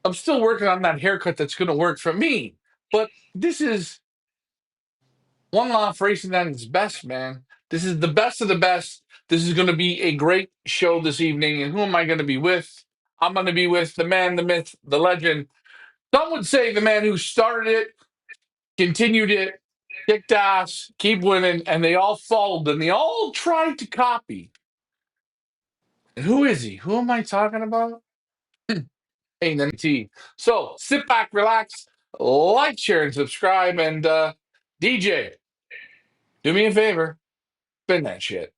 I'm still working on that haircut that's going to work for me. But this is one Loft Racing at its best, man. This is the best of the best. This is going to be a great show this evening. And who am I going to be with? I'm going to be with the man, the myth, the legend. Some would say the man who started it, continued it, kicked ass, keep winning, and they all followed and they all tried to copy. And who is he? Who am I talking about? Ain't any tea. So sit back, relax, like, share, and subscribe. And DJ, do me a favor, spin that shit.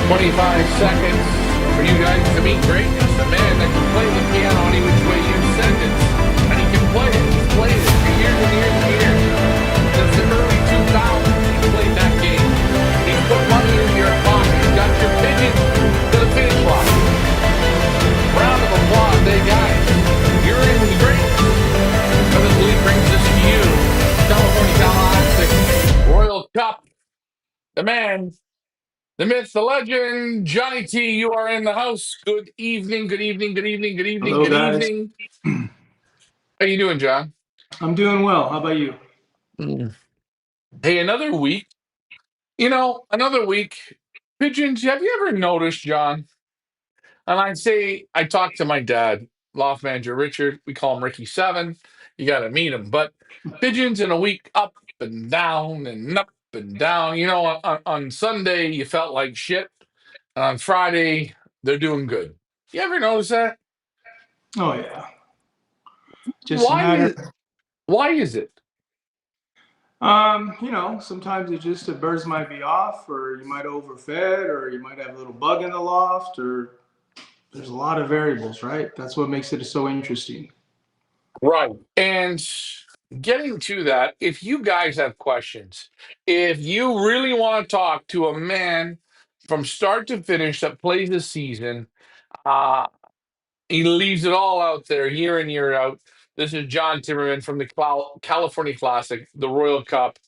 25 seconds for you guys to meet greatness. A man that can play the piano any which way you send it. And he can play it. He's played it for years and years and years. Since the early 2000s, he's played that game. He's put money in your pocket. He's got your pigeon to the finish line. Round of applause, hey guys. You're in with the greatness. But this league brings us to you. California Galactic Royal Cup. The man, the myth, the legend, Johnny T, you are in the house. Good evening, good evening, good evening, good evening, Hello, good guys. evening. How you doing, John? I'm doing well. How about you? Hey, another week. Another week. Pigeons, have you ever noticed, John? And I talked to my dad, loft manager Richard. We call him Ricky Seven. You got to meet him. But pigeons in a week, up and down and up and down. On Sunday, you felt like shit. And on Friday, they're doing good. You ever notice that? Oh yeah, just a Why matter. is why is it? Sometimes it's just the birds might be off, or you might overfed, or you might have a little bug in the loft, or there's a lot of variables, right? That's what makes it so interesting. Right. And getting to that, if you guys have questions, if you really want to talk to a man from start to finish that plays the season, uh, he leaves it all out there year in, year out. This is John Timmerman from the California Classic, the Royal Cup.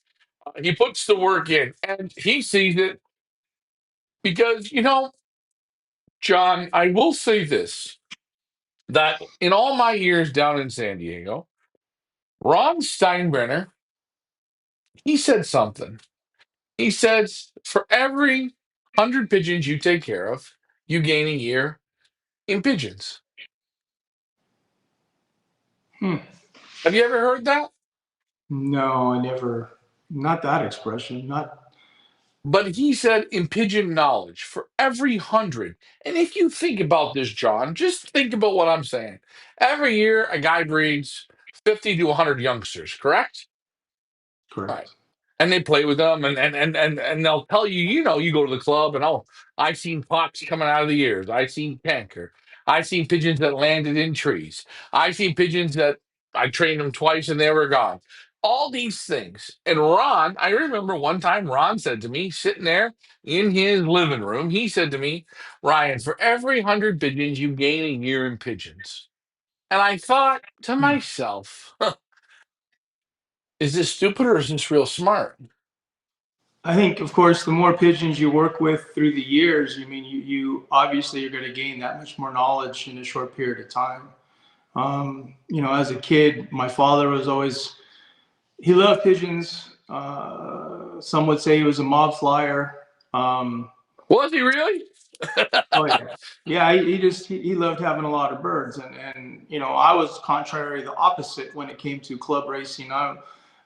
He puts the work in and he sees it because, John, I will say this that in all my years down in San Diego, Ron Steinbrenner, he said something. He says, for every 100 pigeons you take care of, you gain a year in pigeons. Hmm. Have you ever heard that? No, I never. Not that expression. Not. But he said in pigeon knowledge, for every 100. And if you think about this, John, just think about what I'm saying. Every year, a guy breeds 50 to 100 youngsters, correct? Right. Correct. And they play with them and they'll tell you, you go to the club and I've seen pox coming out of the ears. I've seen canker. I've seen pigeons that landed in trees. I've seen pigeons that I trained them twice and they were gone. All these things. And Ron, I remember one time Ron said to me, sitting there in his living room, he said to me, Ryan, for every 100 pigeons, you gain a year in pigeons. And I thought to Hmm. myself, is this stupid or is this real smart? I think, of course, the more pigeons you work with through the years, you obviously are going to gain that much more knowledge in a short period of time. As a kid, my father was always he loved pigeons. Some would say he was a mob flyer. Um, Was he really? oh yeah, yeah. He loved having a lot of birds, and I was contrary, the opposite when it came to club racing.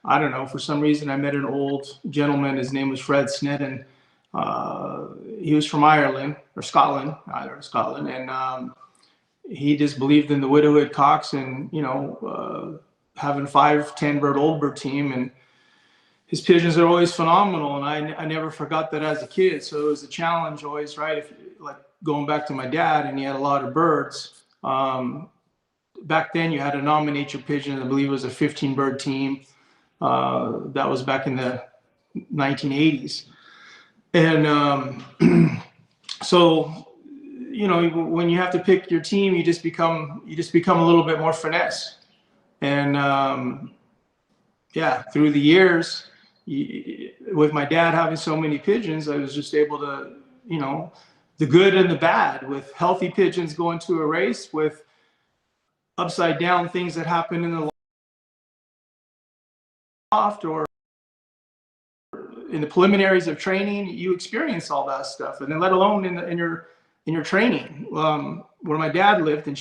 I don't know, for some reason I met an old gentleman. His name was Fred Snedden. He was from Ireland or Scotland, either Scotland, and he just believed in the widowhood cocks and having 5, 10 bird old bird team, and his pigeons are always phenomenal, and I never forgot that as a kid. So it was a challenge always, right? If like going back to my dad, and he had a lot of birds. Back then, you had to nominate your pigeon. I believe it was a 15 bird team. That was back in the 1980s. And so, when you have to pick your team, you just become a little bit more finesse. And yeah, through the years, with my dad having so many pigeons, I was just able to, the good and the bad, with healthy pigeons going to a race, with upside down things that happen in the loft or in the preliminaries of training. You experience all that stuff, and then let alone in your training. Where my dad lived in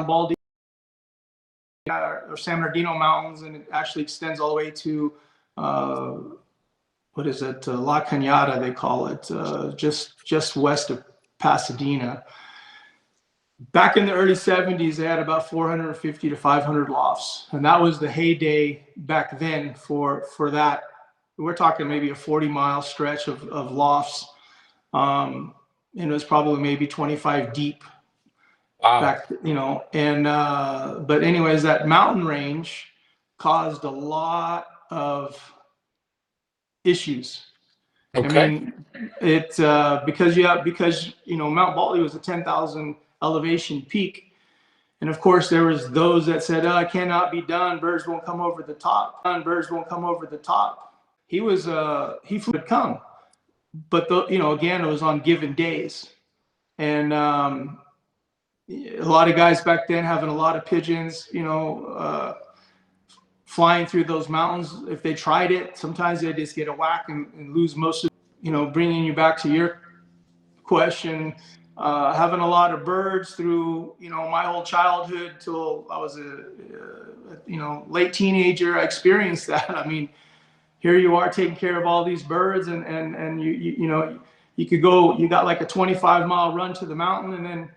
Baldy or San Bernardino Mountains, and it actually extends all the way to uh, what is it, La Cañada, they call it, just west of Pasadena. Back in the early 70s, they had about 450 to 500 lofts, and that was the heyday back then for that. We're talking maybe a 40-mile stretch of lofts, and it was probably maybe 25 deep Wow. back, and but anyways, that mountain range caused a lot of issues. I Okay. mean, because Mount Baldy was a 10,000 elevation peak, and of course there was those that said, "Oh, it cannot be done. Birds won't come over the top. Birds won't come over the top." He flew to come, but again, it was on given days, and a lot of guys back then having a lot of pigeons, flying through those mountains. If they tried it, sometimes they just get a whack and lose most of. Bringing you back to your question, having a lot of birds through my whole childhood till I was a late teenager. I experienced that. I mean, here you are taking care of all these birds, and you could go. You got like a 25-mile run to the mountain, and then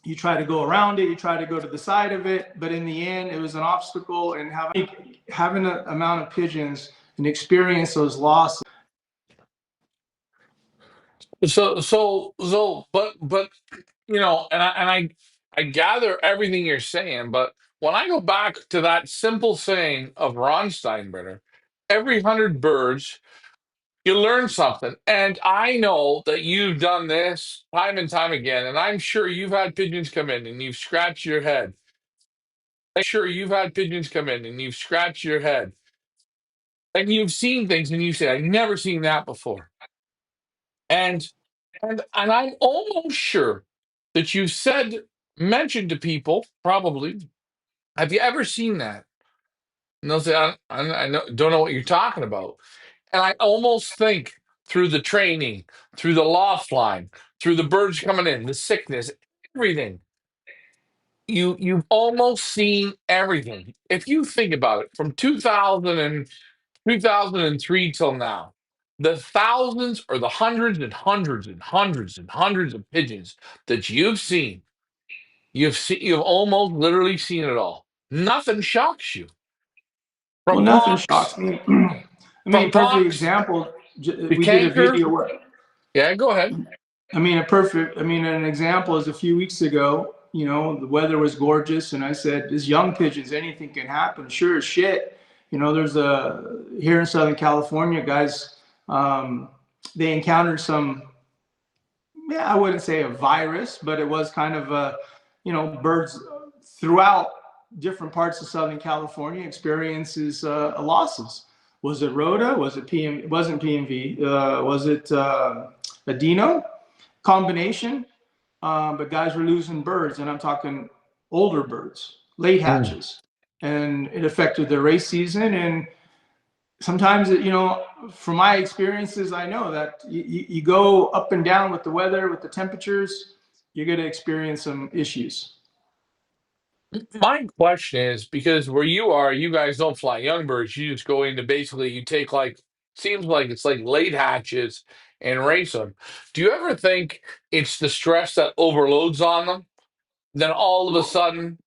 you try to go around it. You try to go to the side of it, but in the end, it was an obstacle. And having an amount of pigeons and experience those losses. But I gather everything you're saying, but when I go back to that simple saying of Ron Steinbrenner, every 100 birds you learn something. And I know that you've done this time and time again, and I'm sure you've had pigeons come in and you've scratched your head. I'm sure you've had pigeons come in and you've scratched your head, and you've seen things and you say, "I've never seen that before." And and I'm almost sure that you mentioned to people, probably, "Have you ever seen that?" And they'll say, don't know what you're talking about." And I almost think through the training, through the loft line, through the birds coming in, the sickness, everything, you've almost seen everything. If you think about it, from 2003 till now, the thousands or the hundreds and hundreds and hundreds and hundreds of pigeons that you've almost literally seen it all. Nothing shocks you. Well, From nothing shocks pox, me. I from mean, perfect pox example. to We did a canker. video. Yeah, go ahead. An example is a few weeks ago. The weather was gorgeous, and I said, "As young pigeons, anything can happen." Sure as shit. There's here in Southern California, guys. They encountered some, yeah, I wouldn't say a virus, but it was kind of birds throughout different parts of Southern California experiences losses. Was it Rhoda? Was it PM? It wasn't PMV. Was it a Dino combination? But guys were losing birds, and I'm talking older birds, late Mm. hatches, and it affected their race season. And sometimes, from my experiences, I know that you go up and down with the weather, with the temperatures, you're going to experience some issues. My question is, because where you are, you guys don't fly young birds. You just go into, basically, you take, like, seems like it's like late hatches and race them. Do you ever think it's the stress that overloads on them? Then all of a sudden,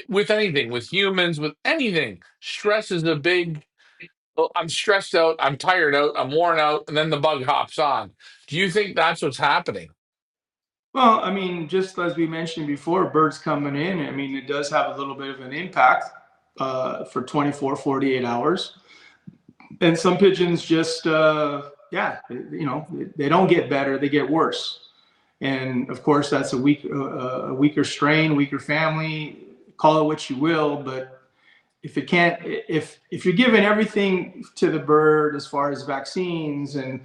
with anything, with humans, with anything, stress is a big. "Oh, I'm stressed out, I'm tired out, I'm worn out," and then the bug hops on. Do you think that's what's happening? Well, I mean, just as we mentioned before, birds coming in, I mean, it does have a little bit of an impact for 24, 48 hours. And some pigeons just, yeah, you know, they don't get better, they get worse. And of course, that's a weaker strain, weaker family, call it what you will, but if it can't, if you're giving everything to the bird as far as vaccines and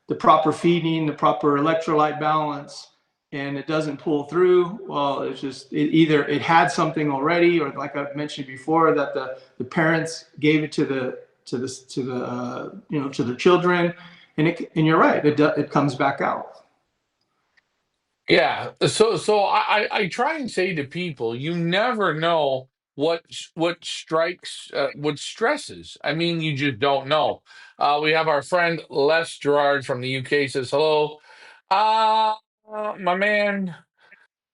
the proper feeding, the proper electrolyte balance, and it doesn't pull through, well, it's just either it had something already, or like I've mentioned before, that the parents gave it to the you know, to the children, and you're right, it comes back out. Yeah. So I try and say to people, you never know what strikes what stresses. I mean, you just don't know. We have our friend Les Gerard from the UK says hello. Uh my man,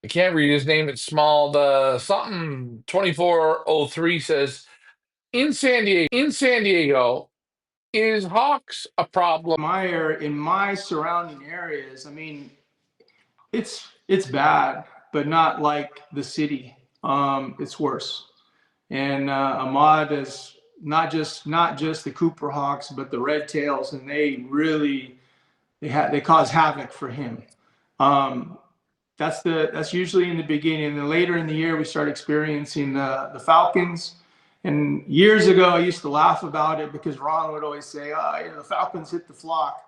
I can't read his name. It's small. The something 2403 says in San Diego, is hawks a problem? In my surrounding areas, I mean, it's bad, but not like the city. It's worse. And Ahmad is not just the Cooper Hawks, but the Red Tails, and they really they cause havoc for him. Um, that's usually in the beginning. And then later in the year, we start experiencing the Falcons. And years ago, I used to laugh about it because Ron would always say, "Oh, you know, the Falcons hit the flock."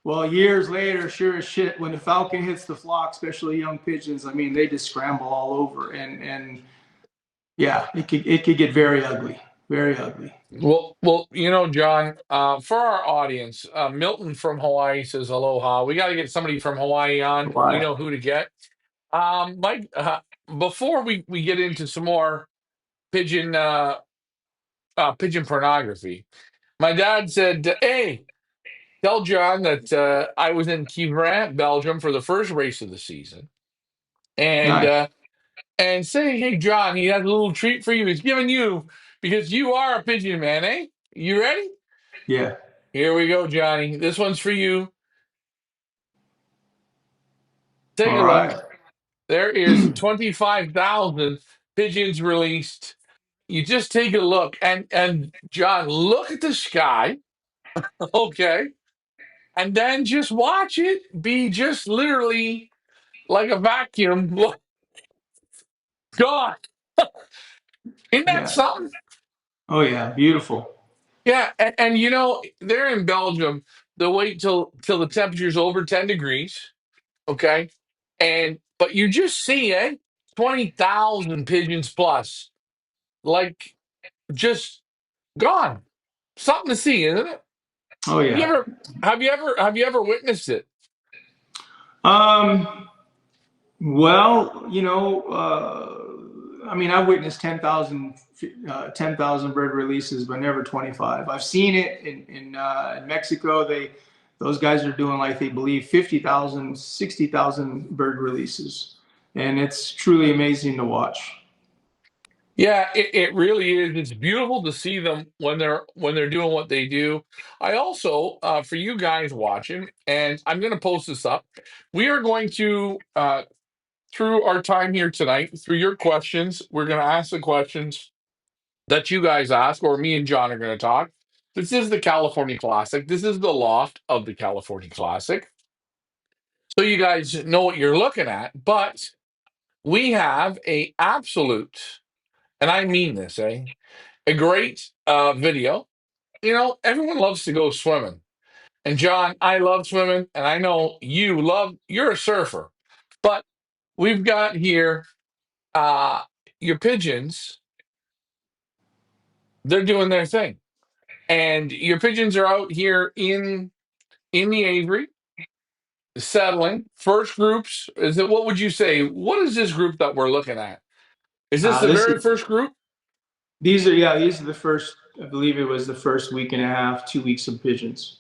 Well, years later, sure as shit, when the falcon hits the flock, especially young pigeons, I mean, they just scramble all over, and yeah, it could get very ugly, very ugly. Well, John, for our audience, Milton from Hawaii says aloha. We got to get somebody from Hawaii on. We Why? know who to get. Mike, before we get into some more pigeon pigeon pornography, my dad said, "Hey, tell John that I was in Quiberon, Belgium, for the first race of the season, and Nice. uh, and say, hey, John, he has a little treat for you. He's giving you because you are a pigeon man, eh? You ready? Yeah. Here we go, Johnny. This one's for you. Take All a look. right. There is 25,000 pigeons released. You just take a look, and John, look at the sky, okay, and then just watch it be just literally like a vacuum. Look, God, isn't that Yeah. something? Oh yeah. Beautiful. Yeah, and they're in Belgium. They'll wait till the temperature's over 10 degrees, okay, and but you just see 20,000 pigeons plus, like just gone. Something to see, isn't it? Oh Have you yeah. ever have you ever witnessed it? Um. Well, I mean, I've witnessed 10,000 bird releases, but never 25. I've seen it in Mexico. Those guys are doing like they believe 50,000, 60,000 bird releases, and it's truly amazing to watch. Yeah, it really is. It's beautiful to see them when they're doing what they do. I also, for you guys watching, and I'm going to post this up. We are going to through our time here tonight, through your questions, we're going to ask the questions that you guys ask, or me and John are going to talk. This is the California Classic. This is the loft of the California Classic. So you guys know what you're looking at, but we have a absolute, and I mean this, a great video. Everyone loves to go swimming. And John, I love swimming, and I know you're a surfer. But we've got here uh, your pigeons, they're doing their thing. And your pigeons are out here in the aviary, settling. First groups, what would you say? What is this group that we're looking at? Is this the This is very first group? these are the first. I believe it was the first week and a half, 2 weeks of pigeons.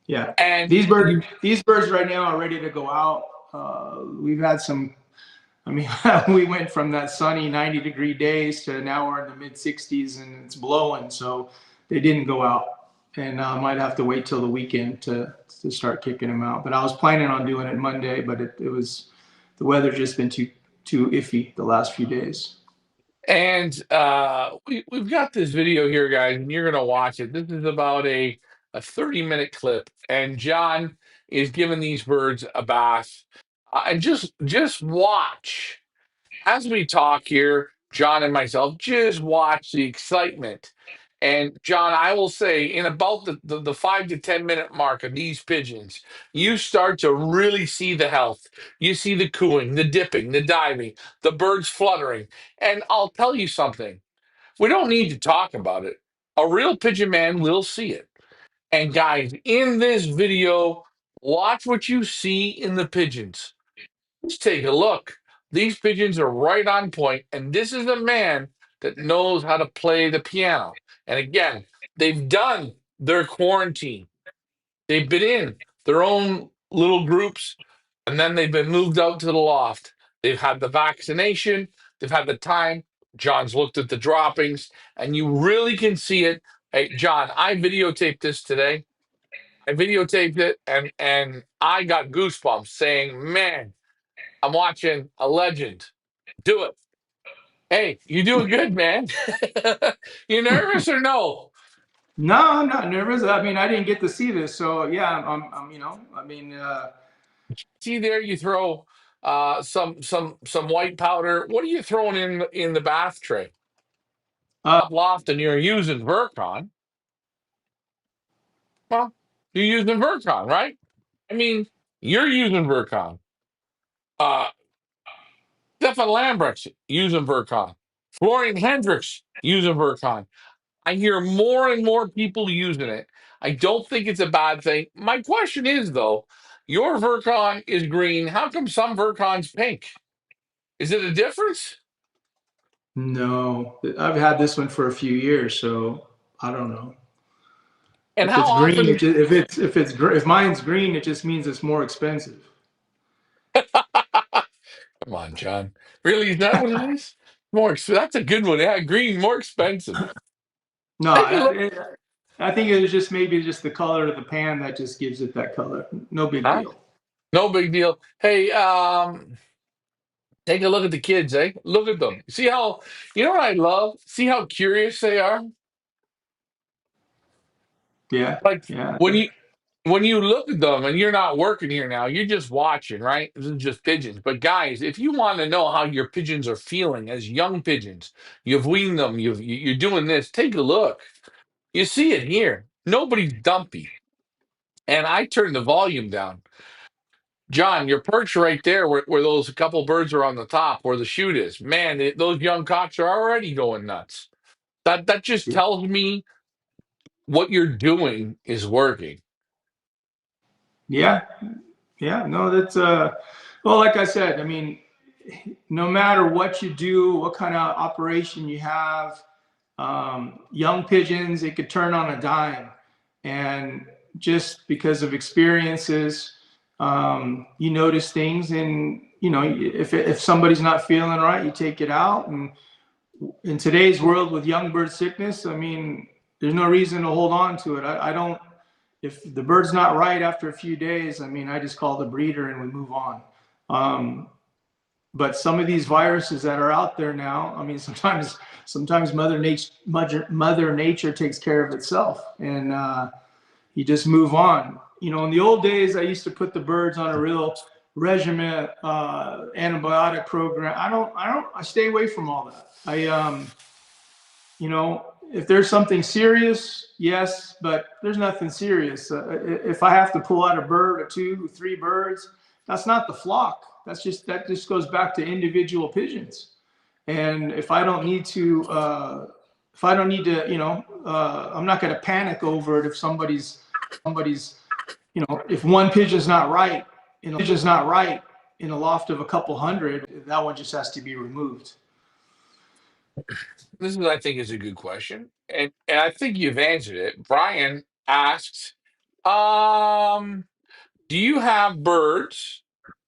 Yeah, And you these birds right now are ready to go out. We've had some. I mean, we went from that sunny 90-degree days to now we're in the mid 60s and it's blowing. So they didn't go out. and I might have to wait till the weekend to start kicking them out. But I was planning on doing it Monday, but it was the weather just been too iffy the last few days. And we've got this video here, guys, and you're gonna watch it. This is about a 30-minute clip, and John is giving these birds a bath. And just watch as we talk here, John and myself, just watch the excitement. And John, I will say, in about the 5 to 10 minute mark of these pigeons, you start to really see the health. You see the cooing, the dipping, the diving, the birds fluttering. And I'll tell you something, we don't need to talk about it. A real pigeon man will see it. And guys, in this video, watch what you see in the pigeons. Let's take a look. These pigeons are right on point, and this is a man that knows how to play the piano. And again, they've done their quarantine. They've been in their own little groups, and then they've been moved out to the loft. They've had the vaccination, they've had the time. John's looked at the droppings, and you really can see it. Hey, John, I videotaped this today. I videotaped it, and I got goosebumps saying, man, I'm watching a legend. Do it. Hey, you doing good, man. You nervous or no? No, I'm not nervous. I mean, I didn't get to see this, so yeah, I mean, See there, you throw some white powder. What are you throwing in the bath tray? uh, Loft, and you're using Vercon. Well, you're using Vercon, right? I mean, you're using Vercon. Uh, Stefan Lambrecht's using Vercon. Florian Hendricks using Vercon. I hear more and more people using it. I don't think it's a bad thing. My question is, though, your Vercon is green. How come some Vercon's pink? Is it a difference? no, I've had this one for a few years, so I don't know. And If how it's green, often? if mine's green, it just means it's more expensive. Come on, John. Really, is that what it is? That's a good one. Yeah, green, more expensive. No, Take a look. I think it was just maybe just the color of the pan that just gives it that color. No big Huh? deal. No big deal. Hey, take a look at the kids, eh? Look at them. See how, you know what I love? See how curious they are? Yeah, Like yeah, when you look at them, and you're not working here now, you're just watching, right? This is just pigeons. But guys, if you want to know how your pigeons are feeling as young pigeons, you've weaned them, you're doing this, take a look. You see it here. Nobody's dumpy. And I turned the volume down. John, your perch right there, where those couple birds are on the top, where the chute is. Man, those young cocks are already going nuts. That just yeah, tells me what you're doing is working. yeah, yeah. No, that's well, like I said, I mean, no matter what you do, what kind of operation you have, young pigeons, it could turn on a dime, and just because of experiences, you notice things, and you know, if somebody's not feeling right, you take it out. And in today's world with young bird sickness, I mean, there's no reason to hold on to it. I don't. If the bird's not right after a few days, I mean, I just call the breeder and we move on. Um, but some of these viruses that are out there now, I mean, sometimes Mother Nature takes care of itself, and you just move on. You know, in the old days, I used to put the birds on a real regimen, antibiotic program. I stay away from all that. You know, if there's something serious, yes, but there's nothing serious. If I have to pull out a bird or two, three birds, that's not the flock. That just goes back to individual pigeons. And if I don't need to, you know, I'm not going to panic over it if somebody's, you know, if one pigeon's not right, in a loft of a couple hundred, that one just has to be removed. This is, I think, is a good question, and I think you've answered it. Brian asks, um, "Do you have birds?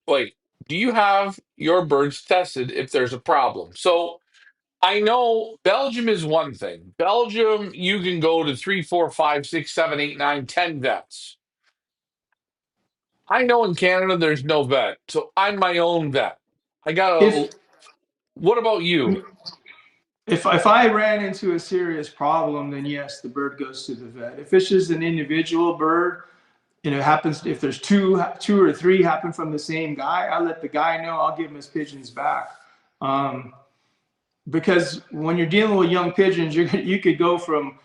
Wait, do you have your birds tested if there's a problem?" So I know Belgium is one thing. Belgium, you can go to three, four, five, six, seven, eight, nine, 10 vets. I know in Canada there's no vet, so I'm my own vet. I got a. If What about you? if I ran into a serious problem, then yes, the bird goes to the vet. If it's just an individual bird, and it happens, if there's two or three happen from the same guy, I let the guy know. I'll give him his pigeons back. Um, because when you're dealing with young pigeons, you could go from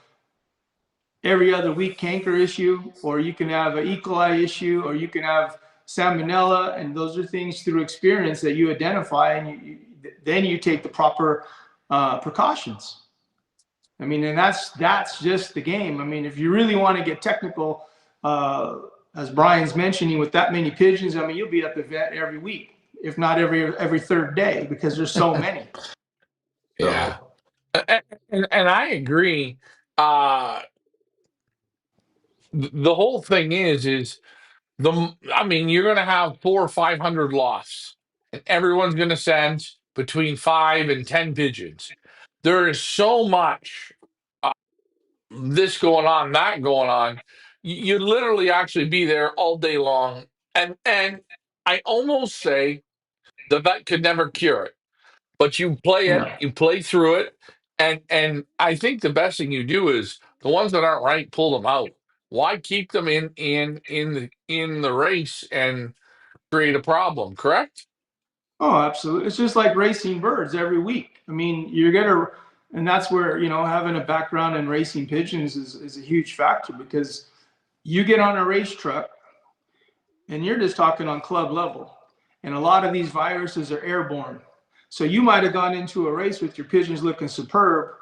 every other week canker issue, or you can have an E. coli issue, or you can have salmonella, and those are things through experience that you identify, and then you take the proper precautions. I mean, and that's just the game. I mean, if you really want to get technical, as Brian's mentioning, with that many pigeons, I mean, you'll be at the vet every week, if not every third day, because there's so many. Yeah, So and I agree. Uh, the whole thing is the. I mean, you're going to have 400 or 500 lofts, and everyone's going to send between 5 and 10 pigeons. There is so much this going on, that going on. You literally actually be there all day long, and I almost say the vet could never cure it, but no. you play through it, and I think the best thing you do is the ones that aren't right, pull them out. Why keep them in the race and create a problem? Correct? Oh, absolutely. It's just like racing birds every week. I mean, you're gonna, and that's where, having a background in racing pigeons is a huge factor, because you get on a race truck and you're just talking on club level. And a lot of these viruses are airborne. So you might have gone into a race with your pigeons looking superb.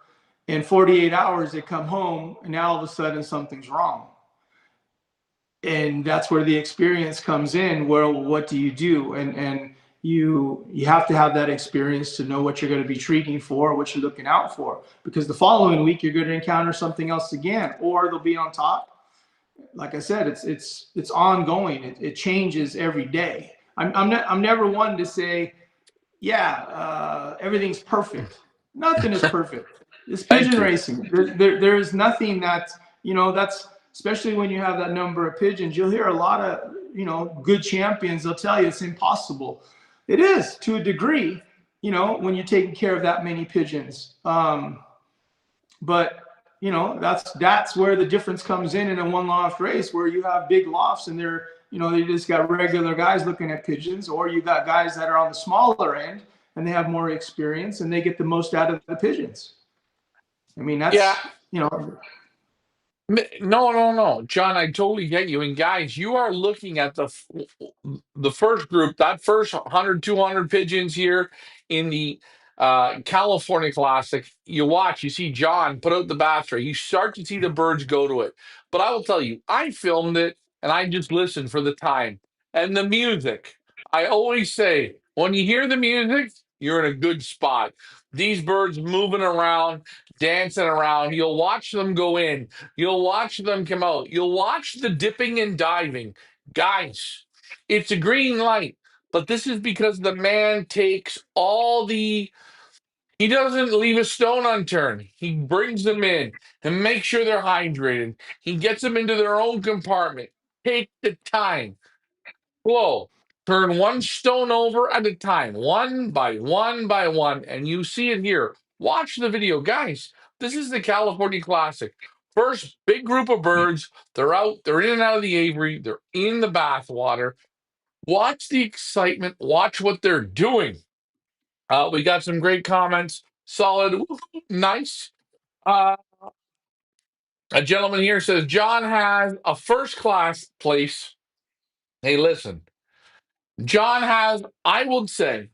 In 48 hours, they come home, and now all of a sudden something's wrong. And that's where the experience comes in. Well, what do you do? And you have to have that experience to know what you're going to be treating for, what you're looking out for, because the following week you're going to encounter something else again, or they'll be on top. Like I said, it's ongoing. It changes every day. I'm never one to say, yeah, everything's perfect. Nothing is perfect. It's Thank pigeon you. racing. There is nothing that, that's, especially when you have that number of pigeons, you'll hear a lot of, good champions. They'll tell you it's impossible. It is to a degree, when you're taking care of that many pigeons. But that's where the difference comes in a one loft race, where you have big lofts and they just got regular guys looking at pigeons, or you got guys that are on the smaller end and they have more experience and they get the most out of the pigeons. I mean, Yeah. that's, No, no, no, John. I totally get you. And guys, you are looking at the first group, that first 100, 200 pigeons here in the California Classic. You watch, you see John put out the battery. You start to see the birds go to it. But I will tell you, I filmed it and I just listened for the time and the music. I always say, when you hear the music, you're in a good spot. These birds moving around, dancing around. You'll watch them go in. You'll watch them come out. You'll watch the dipping and diving. Guys, it's a green light, but this is because the man takes he doesn't leave a stone unturned. He brings them in and makes sure they're hydrated. He gets them into their own compartment. Take the time. Slow. Turn one stone over at a time, one by one by one, and you see it here. Watch the video, guys. This is the California Classic. First big group of birds. They're out. They're in and out of the aviary. They're in the bathwater. Watch the excitement. Watch what they're doing. We got some great comments. Solid. Woohoo, nice. Uh, a gentleman here says John has a first class place. Hey, listen. John has, I would say,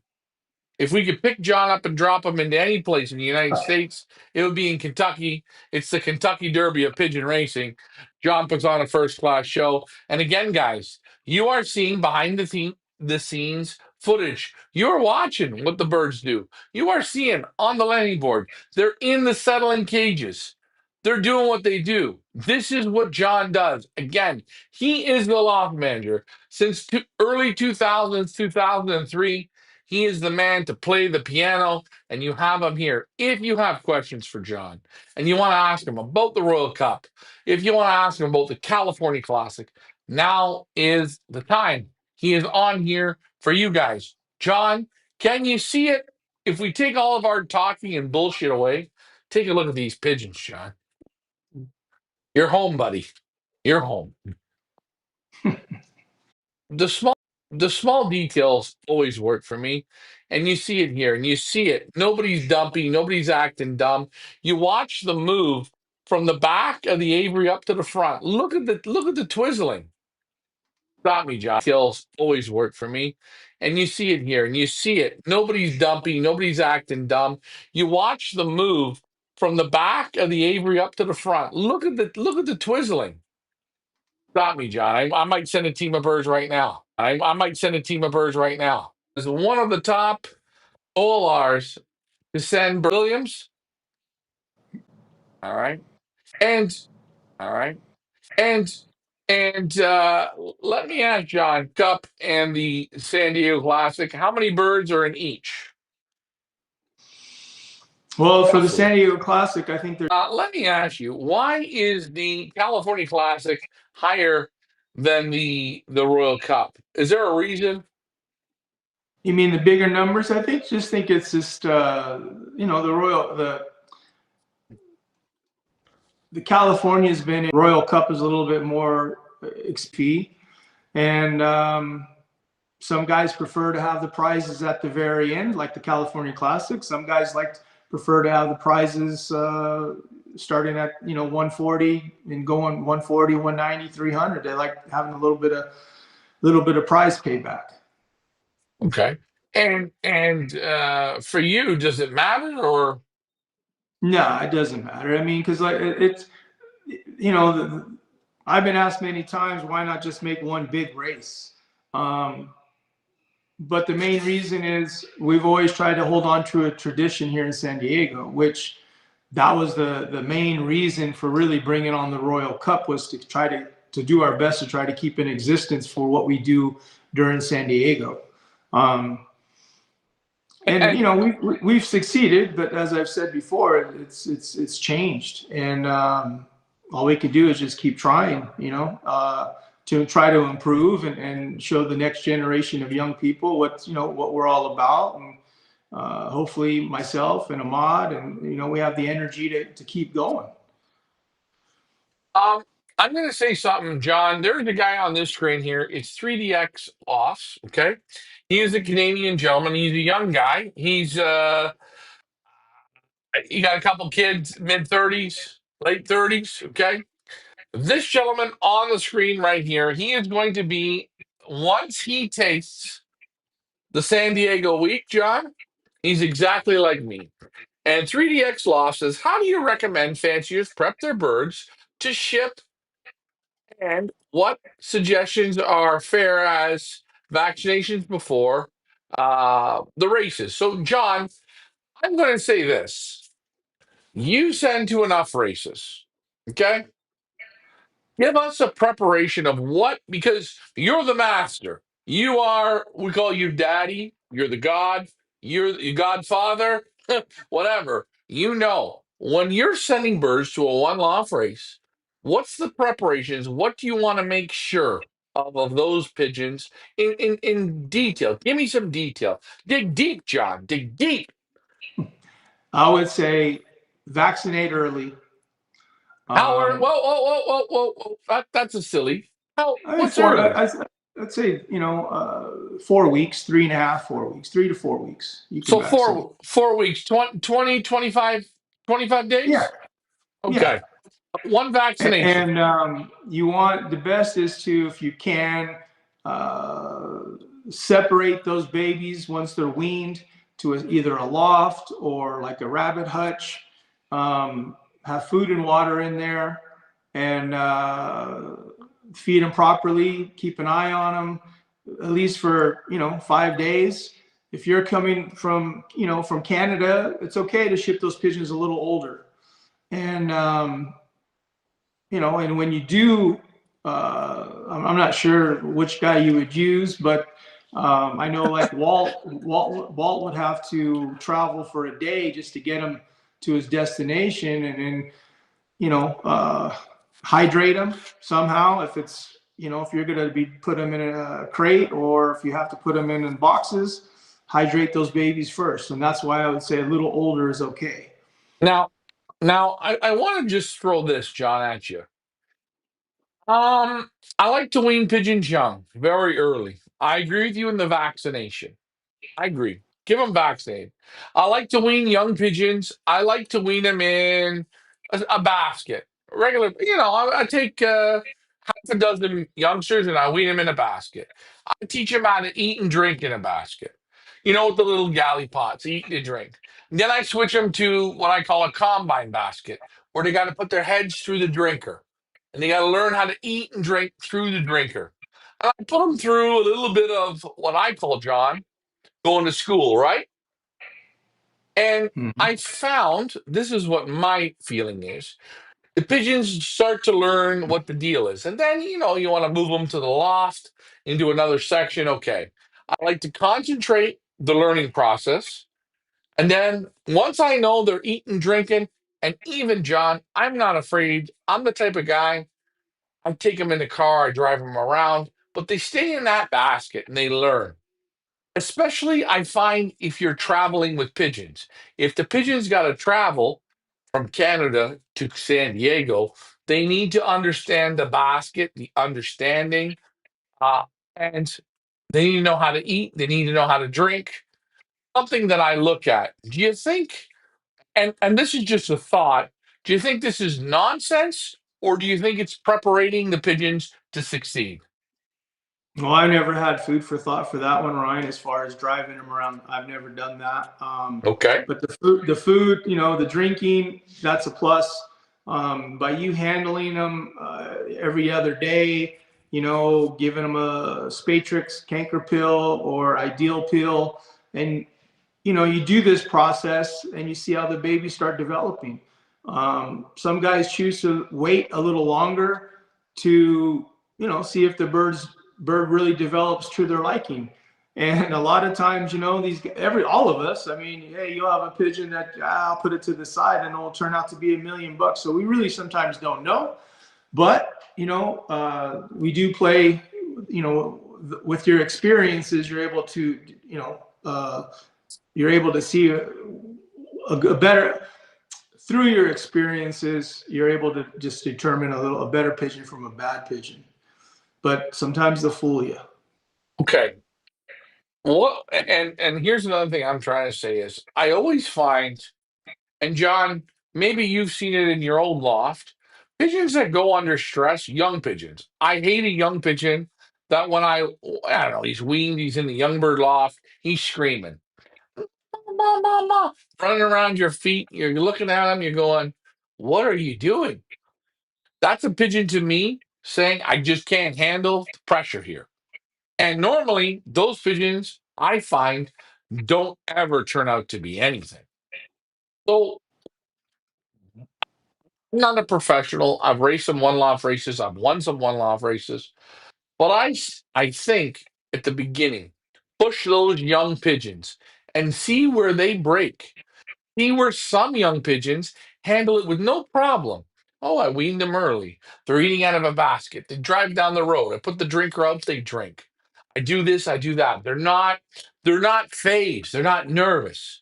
if we could pick John up and drop him into any place in the United States, it would be in Kentucky. It's the Kentucky Derby of pigeon racing. John puts on a first class show. And again, guys, you are seeing behind the scenes footage. You're watching what the birds do. You are seeing on the landing board. They're in the settling cages. They're doing what they do. This is what John does. Again, he is the loft manager since early 2000s, 2003. He is the man to play the piano, and you have him here. If you have questions for John and you want to ask him about the Royal Cup, if you want to ask him about the California Classic, now is the time. He is on here for you guys. John, can you see it? If we take all of our talking and bullshit away, take a look at these pigeons, John. You're home, buddy. You're home. The small details always work for me. And you see it here, and you see it. Nobody's dumpy, nobody's acting dumb. You watch the move from the back of the aviary up to the front. Look at the twizzling. Stop me, John. Details always work for me. And you see it here, and you see it. Nobody's dumpy, nobody's acting dumb. You watch the move from the back of the aviary up to the front. Look at the twizzling. Stop me, John. I might send a team of birds right now. I might send a team of birds right now. As one of the top OLRs to send Williams. All right. And all right. And and let me ask John, Cup and the San Diego Classic, how many birds are in each? Well, for the Roughly. San Diego Classic, I think Let me ask you, why is the California Classic higher than the Royal Cup? Is there a reason? you mean the bigger numbers. I think just think it's just the California has been Royal Cup is a little bit more XP, and some guys prefer to have the prizes at the very end, like the California Classic. Some guys prefer to have the prizes starting at 140 and going 140, 190, 300. They like having a little bit of prize payback. Okay. And for you, does it matter or No, it doesn't matter. I mean, because like it's you know I've been asked many times why not just make one big race. Um, but the main reason is we've always tried to hold on to a tradition here in San Diego, which that was the main reason for really bringing on the Royal Cup, was to try to do our best to try to keep in existence for what we do during San Diego. Um, and and we've succeeded, but as I've said before, it's changed, and all we can do is just keep trying, to try to improve and show the next generation of young people what we're all about, and hopefully myself and Ahmad, and we have the energy to keep going. um I'm gonna say something, John. There's a guy on this screen here. It's 3DX Loss. Okay. He is a Canadian gentleman. He's a young guy. He got a couple kids, mid 30s, late 30s. Okay. This gentleman on the screen right here, he is going to be, once he tastes the San Diego week, John, he's exactly like me. And 3DX Law says, how do you recommend fanciers prep their birds to ship, and what suggestions are fair as vaccinations before the races? So, John, I'm going to say this. You send to enough races, okay? Give us a preparation of what, because you're the master. You are, we call you daddy. You're the God. You're the godfather, whatever. When you're sending birds to a one off race, what's the preparations? What do you want to make sure of those pigeons in detail? Give me some detail. Dig deep, John. Dig deep. I would say vaccinate early. How are, Um, whoa, whoa, whoa, whoa, whoa, whoa. That's a silly. How, I mean, what's early? I'd say 4 weeks, 3.5, 4 weeks, 3 to 4 weeks. You can So vaccinate. four weeks, 20, 25 Yeah, days? yeah. Okay. One vaccination. And you want the best is to, if you can, uh, separate those babies once they're weaned to either a loft or like a rabbit hutch. Have food and water in there, and feed them properly. Keep an eye on them, at least for 5 days. If you're coming from Canada, it's okay to ship those pigeons a little older. And and when you do, I'm not sure which guy you would use, but I know like Walt would have to travel for a day just to get him to his destination, and then you know, hydrate them somehow. If it's, if you're going to be put them in a crate, or if you have to put them in boxes, hydrate those babies first. And that's why I would say a little older is okay. Now, I want to just throw this, John, at you. I like to wean pigeons young, very early. I agree with you in the vaccination. I agree. Give them vaccinated. I like to wean young pigeons. I like to wean them in a basket. Regular, I take half a dozen youngsters and I wean them in a basket. I teach them how to eat and drink in a basket. With the little galley pots, eat and drink. And then I switch them to what I call a combine basket, where they got to put their heads through the drinker. And they got to learn how to eat and drink through the drinker. And I put them through a little bit of what I call, John, going to school, right? And Mm-hmm. I found this is what my feeling is. The pigeons start to learn what the deal is. And then, you want to move them to the loft into another section. Okay. I like to concentrate the learning process. And then once I know they're eating, drinking, and even, John, I'm not afraid. I'm the type of guy, I take them in the car, I drive them around, but they stay in that basket and they learn. Especially, I find if you're traveling with pigeons. If the pigeons got to travel from Canada to San Diego, they need to understand the basket, the understanding, uh, and they need to know how to eat. They need to know how to drink. Something that I look at. Do you think? And this is just a thought. Do you think this is nonsense, or do you think it's preparing the pigeons to succeed? Well, I never had food for thought for that one, Ryan. As far as driving them around, I've never done that. Okay. But the food, the drinking, that's a plus. By you handling them every other day, giving them a Spatrix canker pill or Ideal pill, and you do this process and you see how the babies start developing. Some guys choose to wait a little longer to, see if the bird really develops to their liking. And a lot of times, all of us, I mean, hey, you'll have a pigeon that I'll put it to the side and it'll turn out to be $1,000,000. So we really sometimes don't know. But, we do play, with your experiences, you're able to, you're able to see a better, through your experiences, you're able to just determine a better pigeon from a bad pigeon. But sometimes they'll fool you. Okay. Well, and here's another thing I'm trying to say is I always find, and John, maybe you've seen it in your own loft, pigeons that go under stress, young pigeons. I hate a young pigeon that when I don't know, he's weaned, he's in the young bird loft, he's screaming, "Ma, ma, ma," running around your feet. You're looking at him, you're going, "What are you doing?" That's a pigeon to me saying, "I just can't handle the pressure here." And normally, those pigeons I find don't ever turn out to be anything. So I'm not a professional. I've raced some one loft races. I've won some one loft races. But I think at the beginning, push those young pigeons and see where they break. See where some young pigeons handle it with no problem. Oh, I weaned them early. They're eating out of a basket. They drive down the road. I put the drinker out, they drink. I do this, I do that. They're not phased. They're not nervous.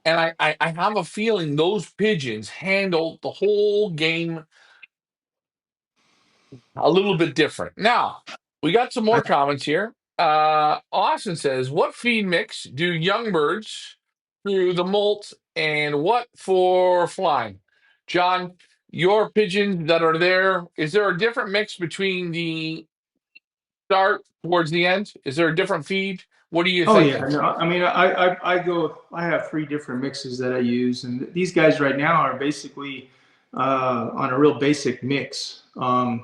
And I have a feeling those pigeons handle the whole game a little bit different. Now, we got some more comments here. Austin says, what feed mix do young birds through the molt and what for flying? John, your pigeons that are there, is there a different mix between the start towards the end? Is there a different feed? What are you Oh yeah, thinking? no, I mean, I have three different mixes that I use, and these guys right now are basically on a real basic mix. I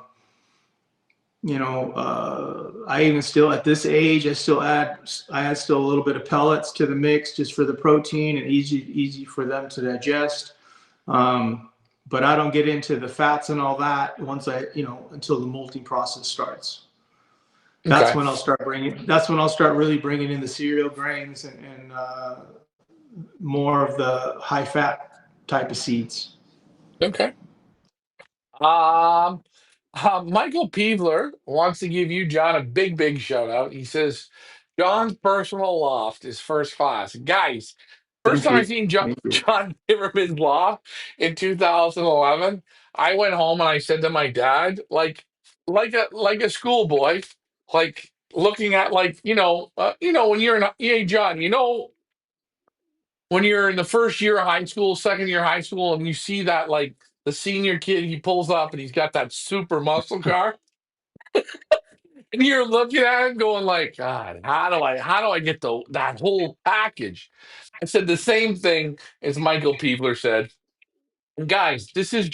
even still at this age, I add still a little bit of pellets to the mix just for the protein and easy for them to digest. But I don't get into the fats and all that once until the molting process starts. Okay. That's when I'll start really bringing in the cereal grains and more of the high fat type of seeds. Okay. Um, Michael Peevler wants to give you, John, a big, big shout out. He says, John's personal loft is first class. Guys, first Thank time I you. seen John, Thank you. John Timmerman's loft in 2011, I went home and I said to my dad, like a schoolboy, like looking at when you're in, hey, John, when you're in the first year of high school, second year of high school, and you see that like the senior kid, he pulls up and he's got that super muscle car, and you're looking at him going like, God, how do I get that whole package? I said the same thing as Michael Peebler said. Guys, this is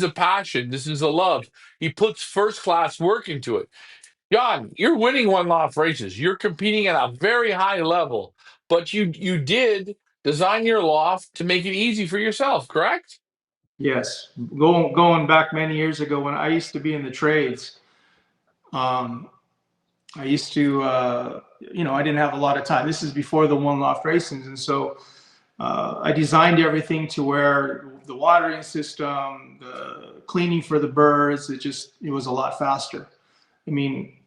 a passion, this is a love. He puts first class work into it. John, you're winning one loft races. You're competing at a very high level, but you did design your loft to make it easy for yourself, correct? Yes, going back many years ago when I used to be in the trades, um, I used to, I didn't have a lot of time. This is before the one loft racings, and so I designed everything to where the watering system, the cleaning for the birds, it was a lot faster. I mean,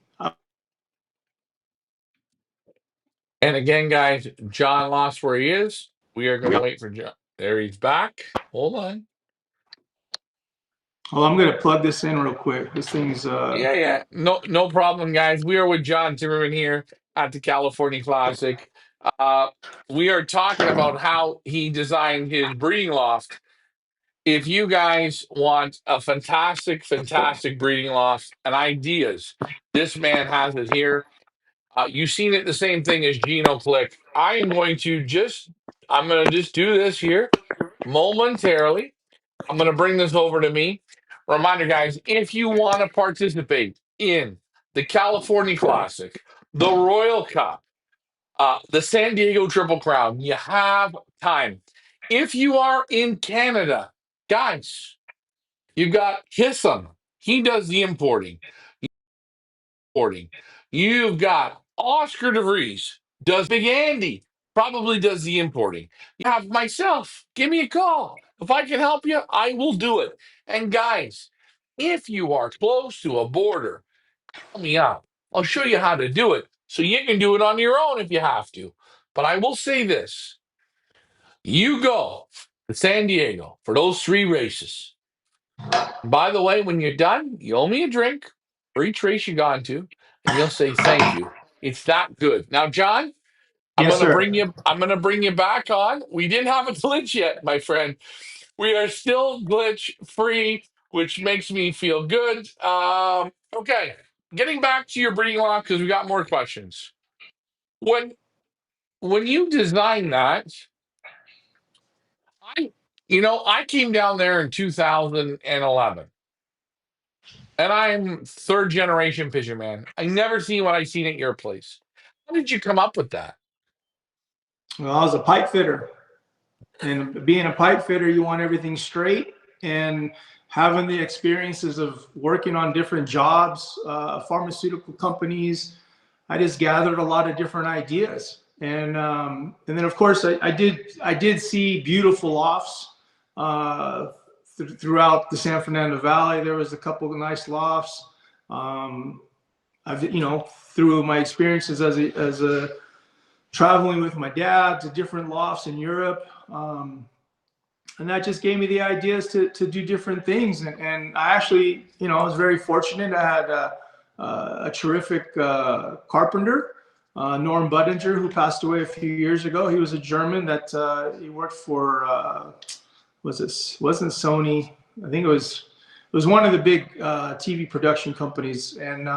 And again, guys, John lost where he is. We are going to wait for John. There he's back. Hold on. well, I'm gonna plug this in real quick. This thing's Yeah, yeah. No, no problem, guys. We are with John Timmerman here at the California Classic. Uh, we are talking about how he designed his breeding loft. If you guys want a fantastic, fantastic breeding loft and ideas, this man has it here. You've seen it the same thing as Geno Click. I'm going to just do this here momentarily. I'm going to bring this over to me. Reminder, guys, if you want to participate in the California Classic, the Royal Cup, the San Diego Triple Crown, you have time. If you are in Canada, guys, you've got Kissam. He does the importing. You've got Oscar DeVries, does Big Andy, probably does the importing. You have myself. Give me a call. If I can help you, I will do it. And guys, if you are close to a border, call me up. I'll show you how to do it so you can do it on your own if you have to. But I will say this, you go to San Diego for those 3 races. By the way, when you're done, you owe me a drink for each race you gone to, and you'll say thank you. It's that good. Now, John, yes, sir. I'm gonna bring you back on. We didn't have a glitch yet, my friend. We are still glitch free, which makes me feel good. Okay. Getting back to your breeding lock because we got more questions. When when you design that, I I came down there in 2011. And I'm third generation Pigeon man. I never seen what I seen at your place. How did you come up with that? Well, I was a pipe fitter, and being a pipe fitter, you want everything straight. And having the experiences of working on different jobs, pharmaceutical companies, I just gathered a lot of different ideas. And then of course I did see beautiful lofts throughout the San Fernando Valley. There was a couple of nice lofts. Um, I've through my experiences as a traveling with my dad to different lofts in Europe. And that just gave me the ideas to do different things. And I actually, I was very fortunate. I had a terrific carpenter, Norm Budinger, who passed away a few years ago. He was a German that he worked for, wasn't Sony. I think it was one of the big TV production companies. And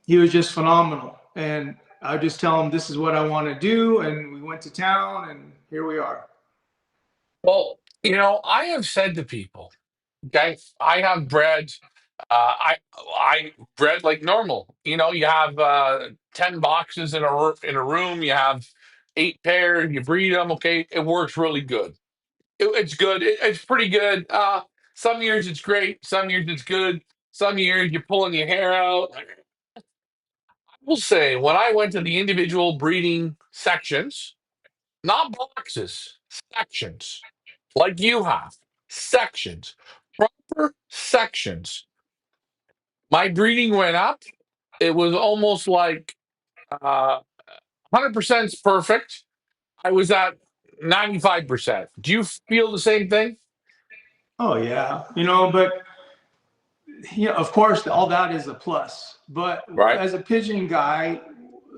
he was just phenomenal. And I just tell him, this is what I want to do. And we went to town and here we are. Well, I have said to people, okay, I have bred, I bred like normal. You have 10 boxes in a room. You have 8 pairs. You breed them. Okay, it works really good. It's good. It's pretty good. Some years it's great. Some years it's good. Some years you're pulling your hair out. will say when I went to the individual breeding sections, not boxes, sections, like you have, sections, proper sections. My breeding went up. It was almost like 100% perfect. I was at 95%. Do you feel the same thing? Oh yeah, but of course, all that is a plus. But Right. as a pigeon guy,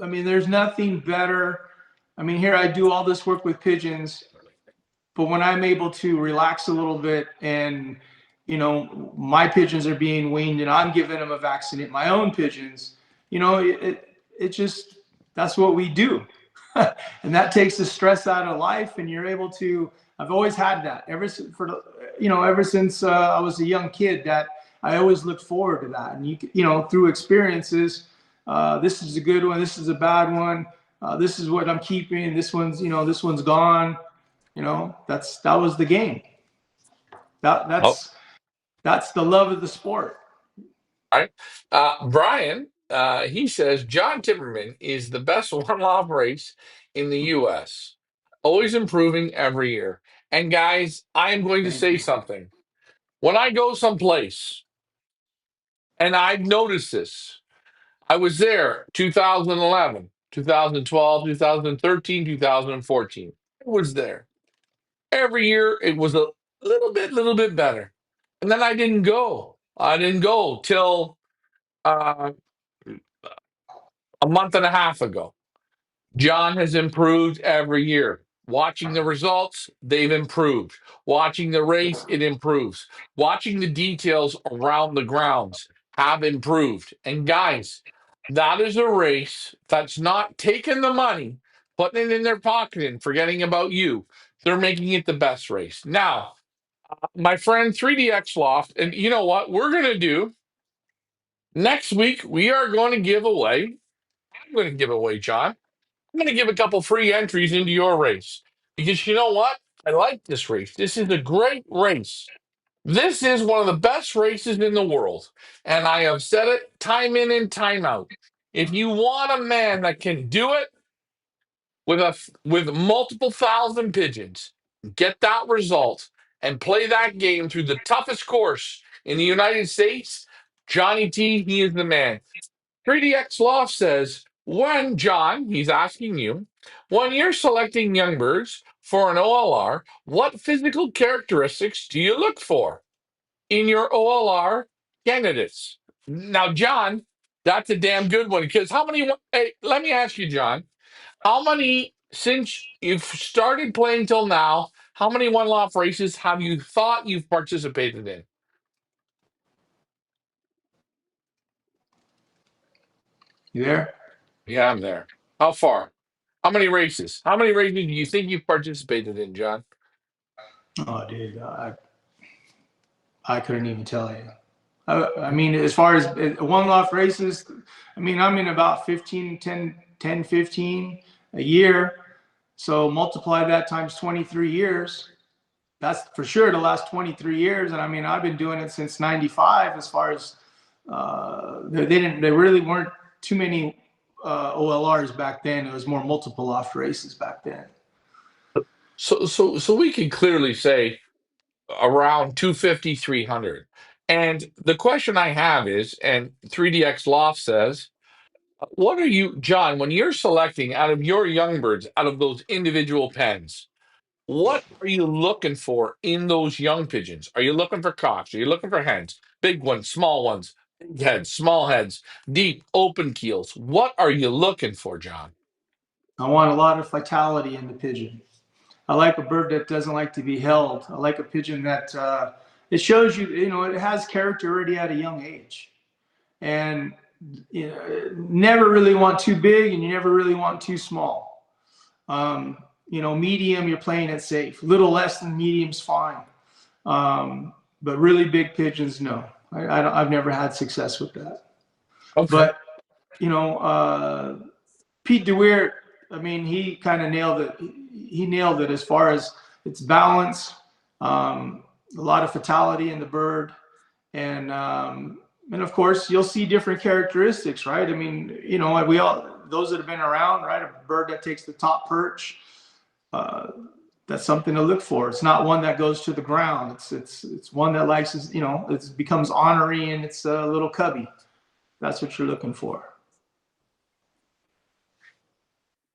I mean, there's nothing better. I mean, here I do all this work with pigeons, but when I'm able to relax a little bit and my pigeons are being weaned and I'm giving them a vaccinate my own pigeons, it just that's what we do. And that takes the stress out of life and you're able to I've always had that ever since I was a young kid, that I always look forward to that. And through experiences, this is a good one, this is a bad one, this is what I'm keeping, this one's gone. That was the game. That Oh, that's that's the love of the sport. all right. Brian, he says John Timmerman is the best one-off race in the U.S., always improving every year. And guys, I am going to Thank say you. something. When I go someplace, and I've noticed this, I was there 2011, 2012, 2013, 2014. I was there. Every year it was a little bit better. And then I didn't go. I didn't go till uh, a month and a half ago. John has improved every year. Watching the results, they've improved. Watching the race, it improves. Watching the details around the grounds have improved. And guys, that is a race that's not taking the money, putting it in their pocket and forgetting about you. They're making it the best race. Now, my friend 3DX Loft, and you know what we're going to do next week? We are going to give away, I'm going to give away, John. I'm going to give a couple free entries into your race because you know what? I like this race. This is a great race. This is one of the best races in the world. And I have said it time in and time out. If you want a man that can do it with multiple thousand pigeons, get that result and play that game through the toughest course in the United States, Johnny T, he is the man. 3DX Loft says, when, John, he's asking you, when you're selecting young birds for an OLR, what physical characteristics do you look for in your OLR candidates? Now, John, that's a damn good one because how many? Hey, let me ask you, John, how many, since you've started playing till now, how many one loft races have you thought you've participated in? You there? Yeah, I'm there. How far? How many races? How many races do you think you've participated in, John? Oh, dude, I couldn't even tell you. I mean, as far as one-off races, I mean, I'm in about 15, 10, 15 a year. So multiply that times 23 years. That's for sure the last 23 years. And I mean, I've been doing it since 95 as far as they really weren't too many OLRs back then. It was more multiple off races back then. So we can clearly say around 250, 300. And the question I have is, and 3DX Loft says, what are you, John, when you're selecting out of your young birds, out of those individual pens, what are you looking for in those young pigeons? Are you looking for cocks? Are you looking for hens? Big ones, big heads, small heads, deep, open keels. What are you looking for, John? I want a lot of vitality in the pigeon. I like a bird that doesn't like to be held. I like a pigeon that it shows you, it has character already at a young age. And never really want too big and you never really want too small. Medium, you're playing it safe. Little less than medium's fine. But really big pigeons, no. I've never had success with that. Okay. But, Pete DeWeer, I mean, he kind of nailed it. He nailed it as far as its balance, a lot of fatality in the bird, and and of course, you'll see different characteristics, right? I mean, we all, those that have been around, right? A bird that takes the top perch, uh, that's something to look for. It's not one that goes to the ground. It's one that likes, it becomes ornery and it's a little cubby. That's what you're looking for.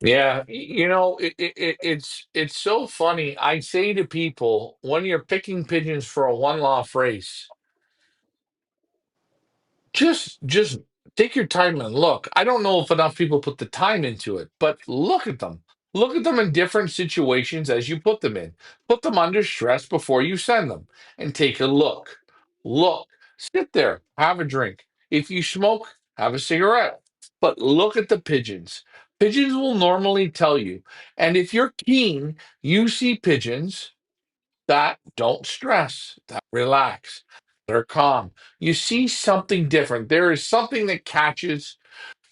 Yeah, it's so funny. I say to people when you're picking pigeons for a one loft race, just take your time and look. I don't know if enough people put the time into it, but look at them. Look at them in different situations as you put them in. Put them under stress before you send them and take a look. Look, sit there, have a drink. If you smoke, have a cigarette. But look at the pigeons. Pigeons will normally tell you. And if you're keen, you see pigeons that don't stress, that relax, they're calm. You see something different. There is something that catches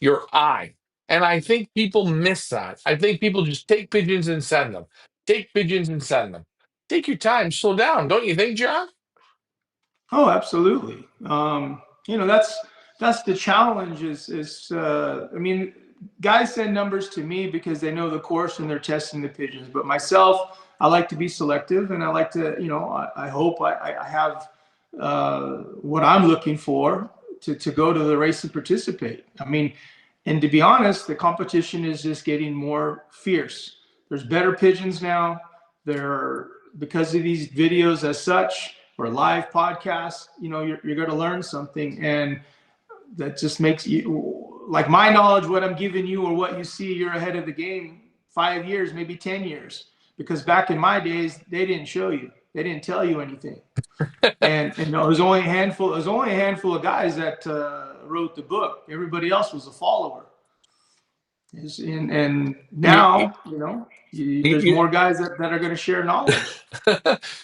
your eye. And I think people miss that. I think people just take pigeons and send them. Take pigeons and send them. Take your time, slow down, don't you think, John? Oh, absolutely. That's the challenge. I mean, guys send numbers to me because they know the course and they're testing the pigeons. But myself, I like to be selective, and I like to, I hope I have what I'm looking for to go to the race and participate. I mean, and to be honest, the competition is just getting more fierce. There's better pigeons now. They're because of these videos as such or live podcasts. You're going to learn something, and that just makes you like my knowledge. What I'm giving you or what you see, you're ahead of the game 5 years, maybe 10 years. Because back in my days, they didn't show you. They didn't tell you anything. And there's only a handful. There's only a handful of guys that wrote the book. Everybody else was a follower. And You, you, now, there's you, more guys that are going to share knowledge.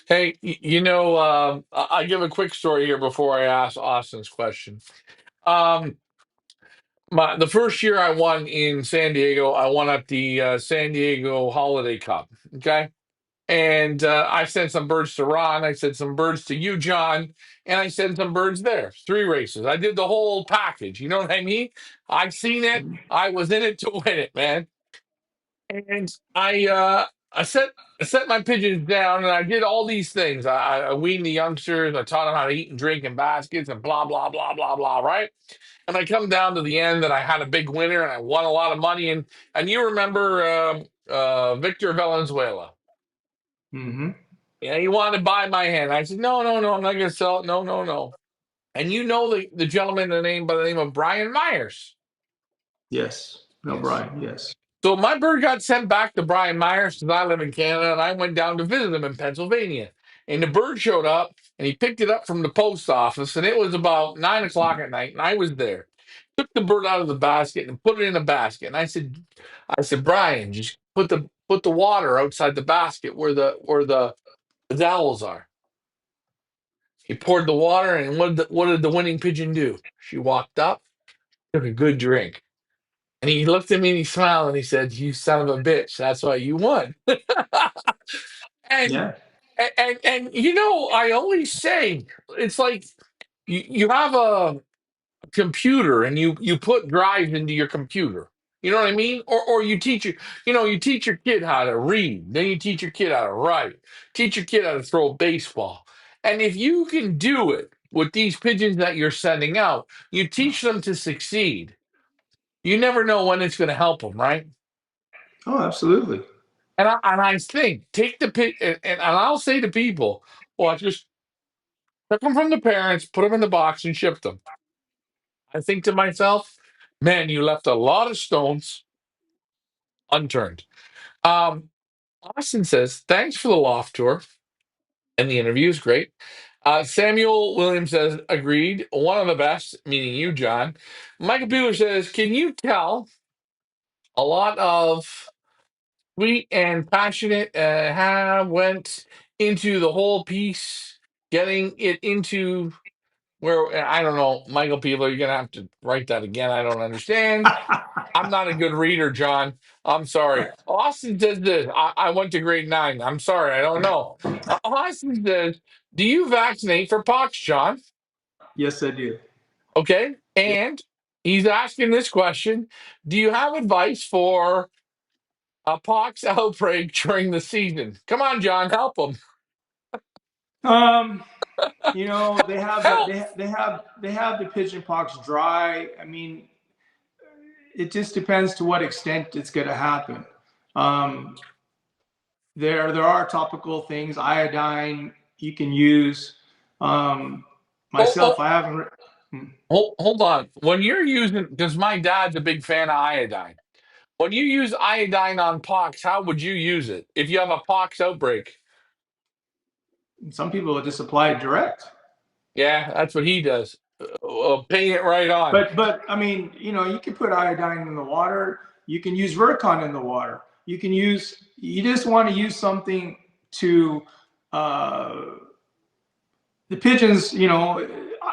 hey, I give a quick story here before I ask Austin's question. Um, the first year I won in San Diego, I won at the San Diego Holiday Cup. Okay. And I sent some birds to Ron. I sent some birds to you, John. And I sent some birds there. 3 races. I did the whole package. You know what I mean? I seen it. I was in it to win it, man. And I set my pigeons down and I did all these things. I weaned the youngsters. I taught them how to eat and drink in baskets and blah, blah, blah, blah, blah, right? And I come down to the end and I had a big winner and I won a lot of money. And you remember Victor Valenzuela. Mm-hmm. Yeah, he wanted to buy my hand. I said, no, no, no, I'm not going to sell it. No, no, no. And you know the gentleman by the name of Brian Myers. Yes. No, Yes. Brian. Yes. So my bird got sent back to Brian Myers because I live in Canada, and I went down to visit him in Pennsylvania. And the bird showed up, and he picked it up from the post office, and it was about 9 o'clock at night, and I was there. Took the bird out of the basket and put it in a basket. And I said, Brian, just put the water outside the basket where the owls are. He poured the water, and what did the winning pigeon do? She walked up, took a good drink. And he looked at me and he smiled and he said, "You son of a bitch, that's why you won." and, Yeah. and I always say it's like you have a computer and you put drives into your computer. You know what I mean? Or you teach your kid how to read, then you teach your kid how to write, teach your kid how to throw a baseball. And if you can do it with these pigeons that you're sending out, you teach them to succeed. You never know when it's going to help them, right? Oh, absolutely. And I think take the pit and I'll say to people, well, just took them from the parents, put them in the box, and shipped them. I think to myself, man, you left a lot of stones unturned. Um, Austin says, thanks for the loft tour and the interview is great. Samuel Williams says, agreed, one of the best, meaning you, John. Michael Bueller says, can you tell a lot of sweet and passionate have went into the whole piece, getting it into where I don't know, Michael Peeler, you're gonna have to write that again. I don't understand. I'm not a good reader, John. I'm sorry. Austin says this. I went to grade 9. I'm sorry, I don't know. Austin says, "Do you vaccinate for pox, John?" Yes, I do. Okay. And he's asking this question: do you have advice for a pox outbreak during the season? Come on, John, help him. Um, they have the Help. they have the pigeon pox dry. I mean, it just depends to what extent it's going to happen. Um, there are topical things, iodine you can use. Um, Oh, myself, oh, I haven't. Hmm. hold on. When you're using, because my dad's a big fan of iodine. When you use iodine on pox, how would you use it if you have a pox outbreak? Some people will just apply it direct. Yeah, that's what he does. Paint it right on. But I mean, you can put iodine in the water. You can use Vercon in the water. You can use. You just want to use something to uh, the pigeons.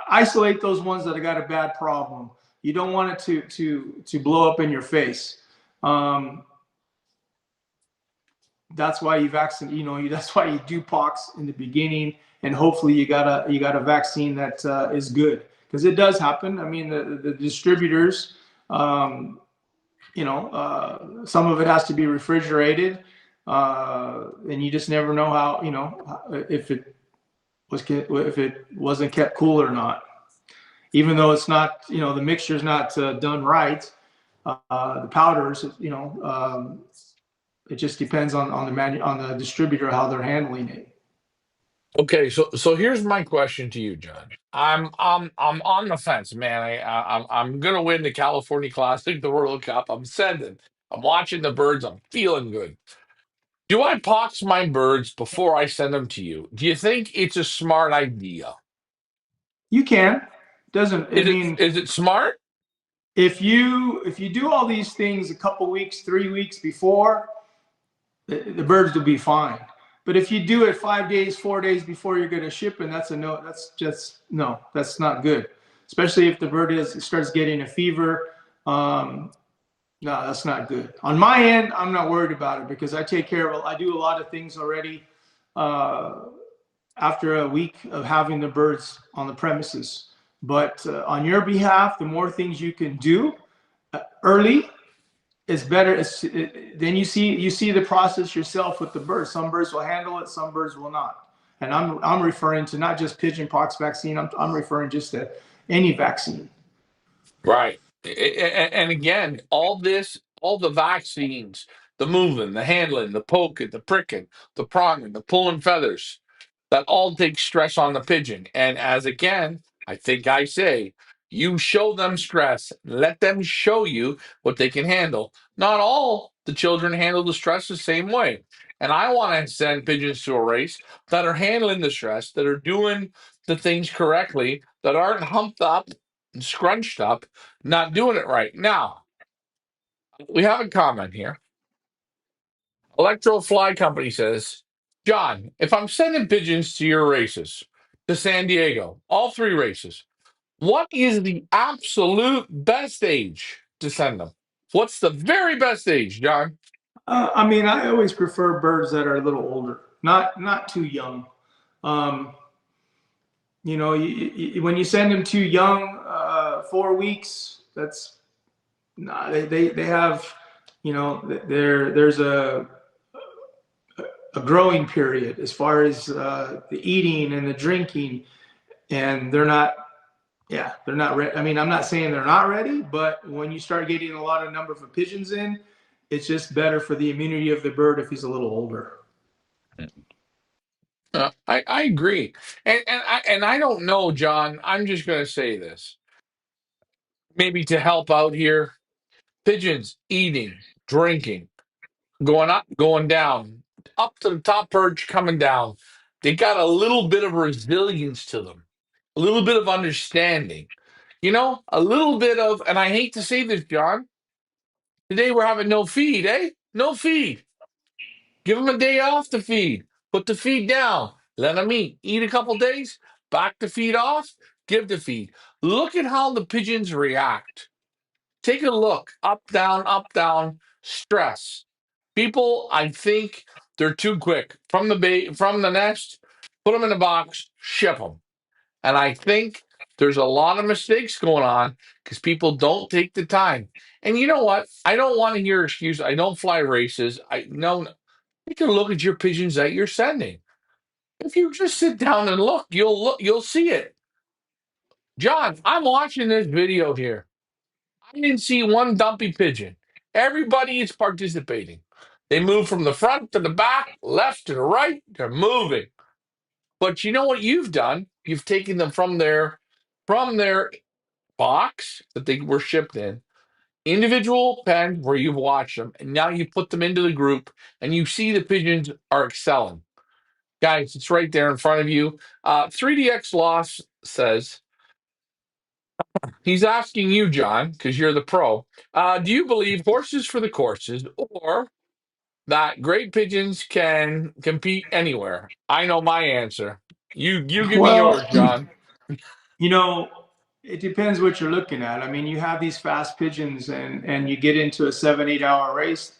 Isolate those ones that have got a bad problem. You don't want it to blow up in your face. Um, that's why you vaccinate. That's why you do pox in the beginning, and hopefully you got a vaccine that is good, because it does happen. I mean, the distributors. Um, some of it has to be refrigerated, and you just never know how, if it wasn't kept cool or not. Even though it's not, the mixture's not done right, the powders, it just depends on the distributor how they're handling it. Okay, so here's my question to you, John. I'm on the fence, man. I'm gonna win the California Classic, the World Cup. I'm sending. I'm watching the birds. I'm feeling good. Do I pox my birds before I send them to you? Do you think it's a smart idea? You can. Doesn't I Is it mean, is it smart? if you do all these things a couple weeks, 3 weeks before, the birds will be fine. But if you do it 5 days, 4 days before you're going to ship, and that's a no. That's just no. That's not good. Especially if the bird starts getting a fever. No, that's not good. On my end, I'm not worried about it because I take care of. I do a lot of things already. Uh, After a week of having the birds on the premises, but on your behalf, the more things you can do early, it's better. Then you see the process yourself with the birds. Some birds will handle it, some birds will not. And I'm referring to not just pigeon pox vaccine. I'm referring just to any vaccine. Right. And again, all this, all the vaccines, the moving, the handling, the poking, the pricking, the pronging, the pulling feathers, that all takes stress on the pigeon. And as again, I think I say, you show them stress, let them show you what they can handle. Not all the children handle the stress the same way. And I want to send pigeons to a race that are handling the stress, that are doing the things correctly, that aren't humped up and scrunched up, not doing it right. Now, we have a comment here. Electro Fly Company says, John, if I'm sending pigeons to your races, to San Diego, all three races, what is the absolute best age to send them? What's the very best age, John? I mean, I always prefer birds that are a little older, not too young. Um, when you send them too young, 4 weeks, that's nah, they have, there's a growing period as far as the eating and the drinking, and they're not ready. I mean, I'm not saying they're not ready, but when you start getting a lot of number of pigeons in, it's just better for the immunity of the bird if he's a little older. I agree. And I don't know, John. I'm just going to say this. Maybe to help out here, pigeons eating, drinking, going up, going down, up to the top perch, coming down. They got a little bit of resilience to them, a little bit of understanding, a little bit of, and I hate to say this, John, today we're having no feed, eh? No feed. Give them a day off to feed. Put the feed down. Let them eat. Eat a couple days, back the feed off, give the feed. Look at how the pigeons react. Take a look. Up, down, stress. People, I think they're too quick. From the nest, put them in a box, ship them. And I think There's a lot of mistakes going on because people don't take the time. And you know what? I don't want to hear excuses. I don't fly races. I no. Take a look at your pigeons that you're sending. If you just sit down and look. You'll see it. John, I'm watching this video here. I didn't see one dumpy pigeon. Everybody is participating. They move from the front to the back, left to the right. They're moving. But you know what you've done? You've taken them from their box that they were shipped in, individual pen where you've watched them, and now you put them into the group, and you see the pigeons are excelling. Guys, it's right there in front of you. 3DX Loss says, he's asking you, John, because you're the pro. Do you believe horses for the courses or that great pigeons can compete anywhere? I know my answer. You give me Well, yours, John. you know, it depends what you're looking at. I mean, you have these fast pigeons, and you get into a 7, 8 hour race.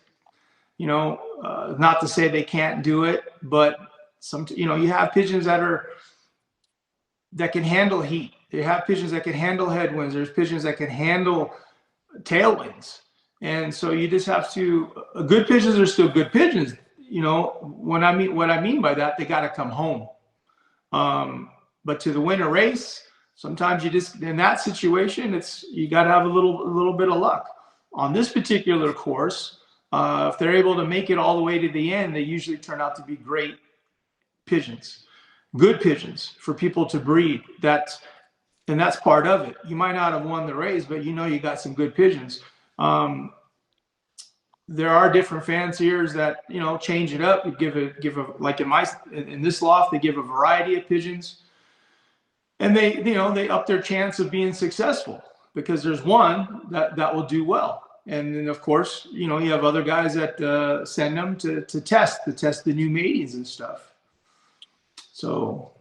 Not to say they can't do it, but you have pigeons that can handle heat. You have pigeons that can handle headwinds. There's pigeons that can handle tailwinds. And so you just have to. Good pigeons are still good pigeons. What I mean by that, they got to come home. But to the winter race, sometimes you just in that situation, you got to have a little bit of luck. On this particular course, if they're able to make it all the way to the end, they usually turn out to be great pigeons, good pigeons for people to breed. That's part of it. You might not have won the race, but you got some good pigeons. There are different fanciers that change it up. Give a like in this loft, they give a variety of pigeons, and they up their chance of being successful because there's one that will do well. And then of course you have other guys that send them to test the new matings and stuff. So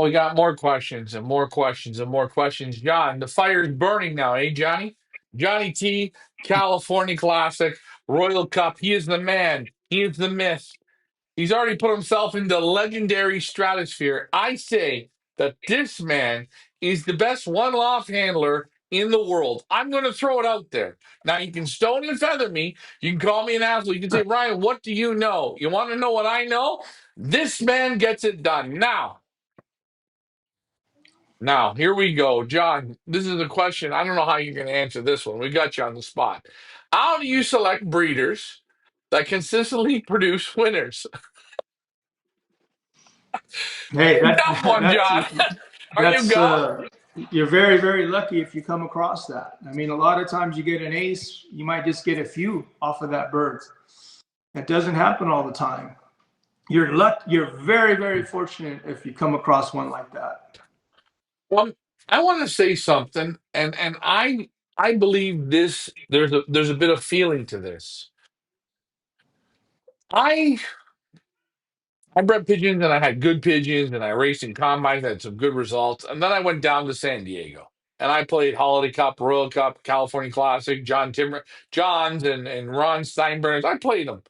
We got more questions and more questions and more questions. John, the fire's burning now, eh, Johnny? Johnny T, California Classic, Royal Cup. He is the man. He is the myth. He's already put himself in the legendary stratosphere. I say that this man is the best one loft handler in the world. I'm going to throw it out there. Now, you can stone and feather me. You can call me an asshole. You can say, Ryan, what do you know? You want to know what I know? This man gets it done. Now, here we go. John, this is a question. I don't know how you're going to answer this one. We got you on the spot. How do you select breeders that consistently produce winners? hey, Tough one, that's John. Are you that's go? you're very, very lucky if you come across that. I mean, a lot of times you get an ace, you might just get a few off of that bird. That doesn't happen all the time. You're very, very fortunate if you come across one like that. Well, I want to say something, and I believe this. There's a bit of feeling to this. I I bred pigeons and I had good pigeons and I raced in combines, had some good results. And then I went down to San Diego and I played Holiday Cup, Royal Cup, California Classic, John's and Ron Steinbrenner's. I played them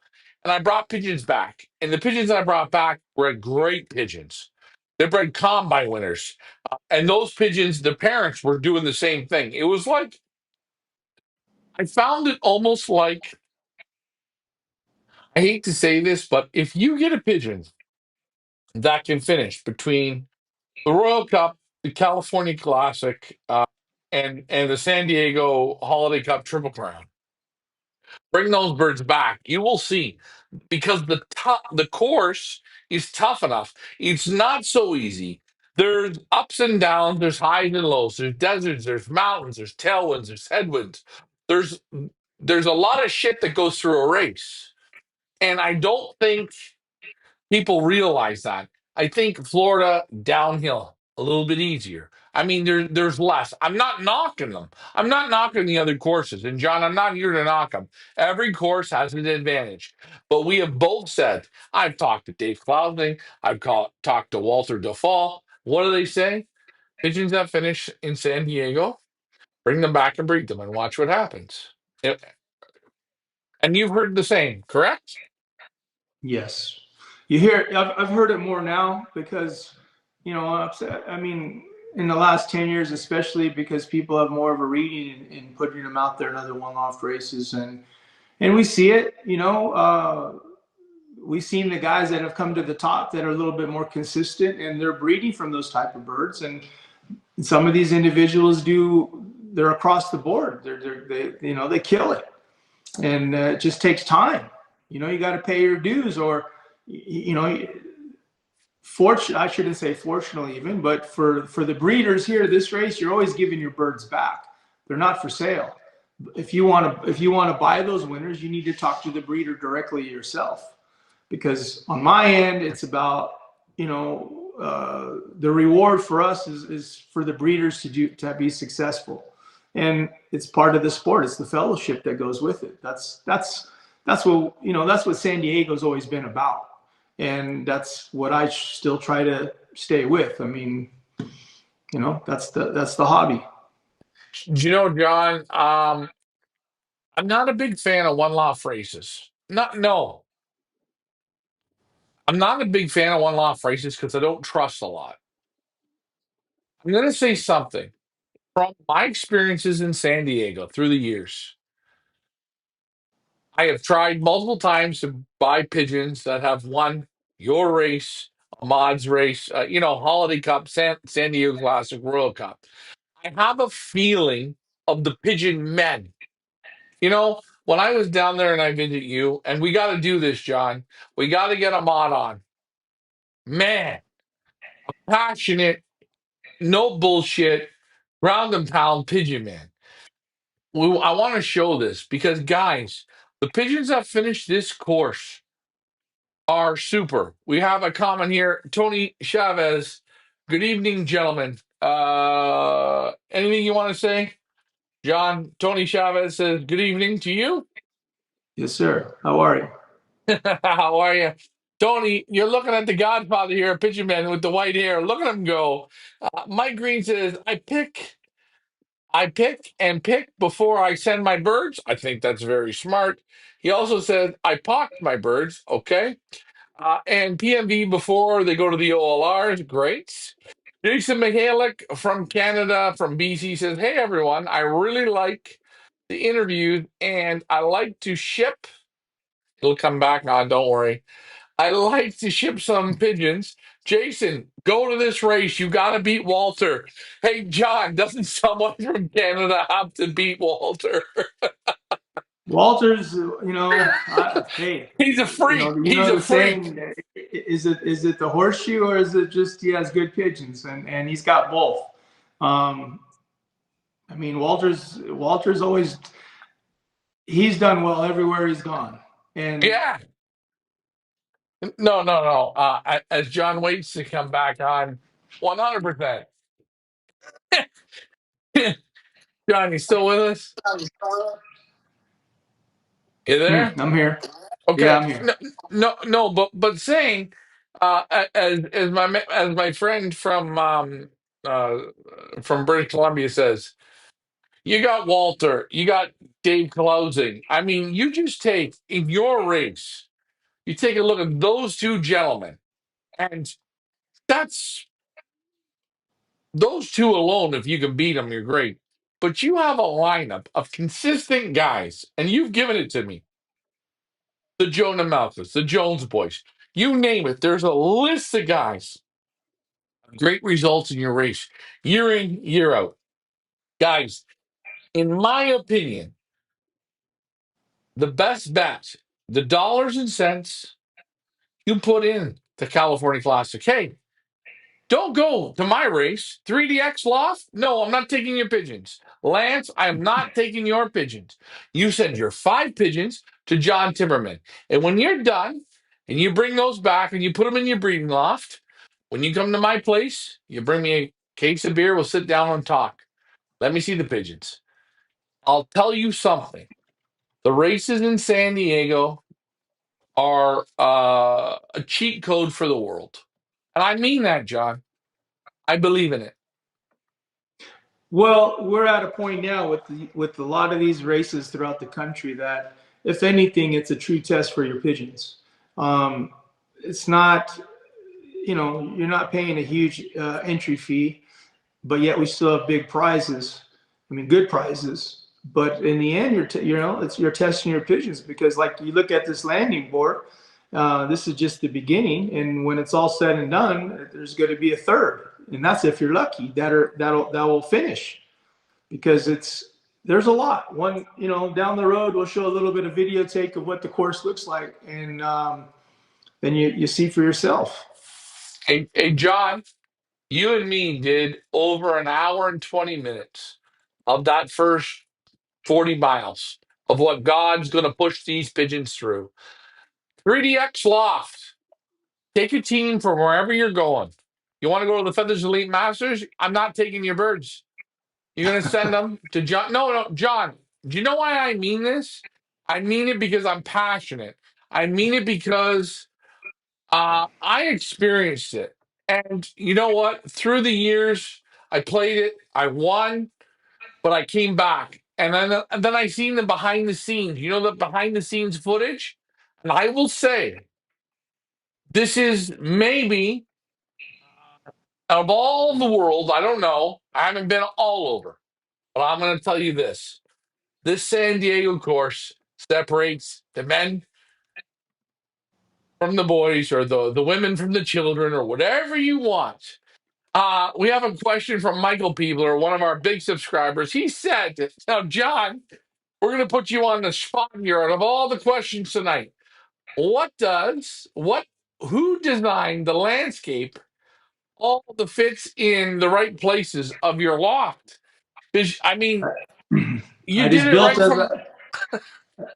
and I brought pigeons back. And the pigeons that I brought back were great pigeons. They bred combine winners. And those pigeons, the parents were doing the same thing. It was like, I found it almost like, I hate to say this, but if you get a pigeon that can finish between the Royal Cup, the California Classic, and the San Diego Holiday Cup Triple Crown. Bring those birds back. You will see because the course is tough enough. It's not so easy. There's ups and downs. There's highs and lows. There's deserts. There's mountains. There's tailwinds. There's headwinds. There's there's a lot of shit that goes through a race, and I don't think people realize that. I think Florida downhill a little bit easier. I mean, there's less. I'm not knocking them. I'm not knocking the other courses. And John, I'm not here to knock them. Every course has an advantage. But we have both said, I've talked to Dave Clouding, talked to Walter Dufall. What do they say? Pigeons that finish in San Diego, bring them back and breed them and watch what happens. It- and you've heard the same, correct? Yes, you hear. I've heard it more now because, upset. I mean, in the last 10 years, especially because people have more of a reading in putting them out there in other one loft races. And we see it, we've seen the guys that have come to the top that are a little bit more consistent, and they're breeding from those type of birds. And some of these individuals they're across the board. They kill it. And it just takes time. You got to pay your dues, or, I shouldn't say fortunately even, but for the breeders here, this race, you're always giving your birds back. They're not for sale. If you want to buy those winners, you need to talk to the breeder directly yourself, because on my end, it's about, the reward for us is for the breeders to be successful, and it's part of the sport. It's the fellowship that goes with it. That's what San Diego's always been about, and that's what I still try to stay with. I mean, that's the hobby. John, I'm not a big fan of one loft races. Not no, I'm not a big fan of one loft races because I don't trust a lot. I'm going to say something from my experiences in San Diego through the years. I have tried multiple times to buy pigeons that have won your race, Ahmad's race, Holiday Cup, San Diego Classic, Royal Cup. I have a feeling of the pigeon men. When I was down there and I visited you, and we got to do this, John. We got to get Ahmad on. Man, passionate, no bullshit, ground and pound pigeon man. I want to show this because, guys, the pigeons that finished this course are super. We have a comment here. Tony Chavez. Good evening, gentlemen. Anything you want to say? John, Tony Chavez says, good evening to you. Yes, sir. How are you? How are you? Tony, you're looking at the godfather here, a Pigeon Man with the white hair. Look at him go. Mike Green says, I pick and pick before I send my birds. I think that's very smart. He also said, I pocked my birds. Okay. And PMV before they go to the OLRs. Great. Jason Mihalik from Canada, from BC says, hey, everyone, I really like the interview and I like to ship. He'll come back on, don't worry. I like to ship some pigeons. Jason, go to this race. You got to beat Walter. Hey, John, doesn't someone from Canada have to beat Walter? Walter's, hey, He's a freak. He's a the freak. saying, is it the horseshoe, or is it just he has good pigeons, and he's got both. I mean, Walter's always, he's done well everywhere he's gone, and Yeah. No. As John waits to come back on, 100%. John, you still with us? You there? I'm here. Yeah, Okay. I'm here. No. But saying, as my friend uh, from British Columbia says, you got Walter, you got Dave Closing. I mean, you just take in your race, you take a look at those two gentlemen, and that's those two alone. If you can beat them, you're great. But you have a lineup of consistent guys, and you've given it to me. The Jonah Malthus, the Jones boys, you name it. There's a list of guys. Great results in your race, year in, year out. Guys, in my opinion, the best bet, the dollars and cents you put in the California Classic. Hey, don't go to my race, 3DX Loft. No, I'm not taking your pigeons. Lance, I am not taking your pigeons. You send your 5 pigeons to John Timmerman. And when you're done and you bring those back and you put them in your breeding loft, when you come to my place, you bring me a case of beer. We'll sit down and talk. Let me see the pigeons. I'll tell you something. The races in San Diego are a cheat code for the world. And I mean that, John. I believe in it. Well, we're at a point now with a lot of these races throughout the country that, if anything, it's a true test for your pigeons. It's not, you're not paying a huge entry fee, but yet we still have big prizes. I mean, good prizes. But in the end, you're testing your pigeons, because like you look at this landing board, this is just the beginning, and when it's all said and done, there's going to be a third, and that's if you're lucky that will finish, because there's a lot. One, down the road, we'll show a little bit of videotape of what the course looks like, and then you see for yourself. Hey, John, you and me did over an hour and 20 minutes of that first 40 miles of what God's going to push these pigeons through. 3DX Loft. Take a team from wherever you're going. You want to go to the Feathers Elite Masters? I'm not taking your birds. You're going to send them to John. No, no, John. Do you know why I mean this? I mean it because I'm passionate. I mean it because I experienced it. And you know what? Through the years, I played it. I won, but I came back. And then I seen the behind the scenes. You know, the behind the scenes footage? And I will say, this is maybe, of all the world, I don't know. I haven't been all over. But I'm going to tell you this. This San Diego course separates the men from the boys, or the women from the children, or whatever you want. We have a question from Michael Peebler, one of our big subscribers. He said, now, John, we're going to put you on the spot here. Out of all the questions tonight, who designed the landscape, all the fits in the right places of your loft? Because, I mean, you I did just it built right as from, I,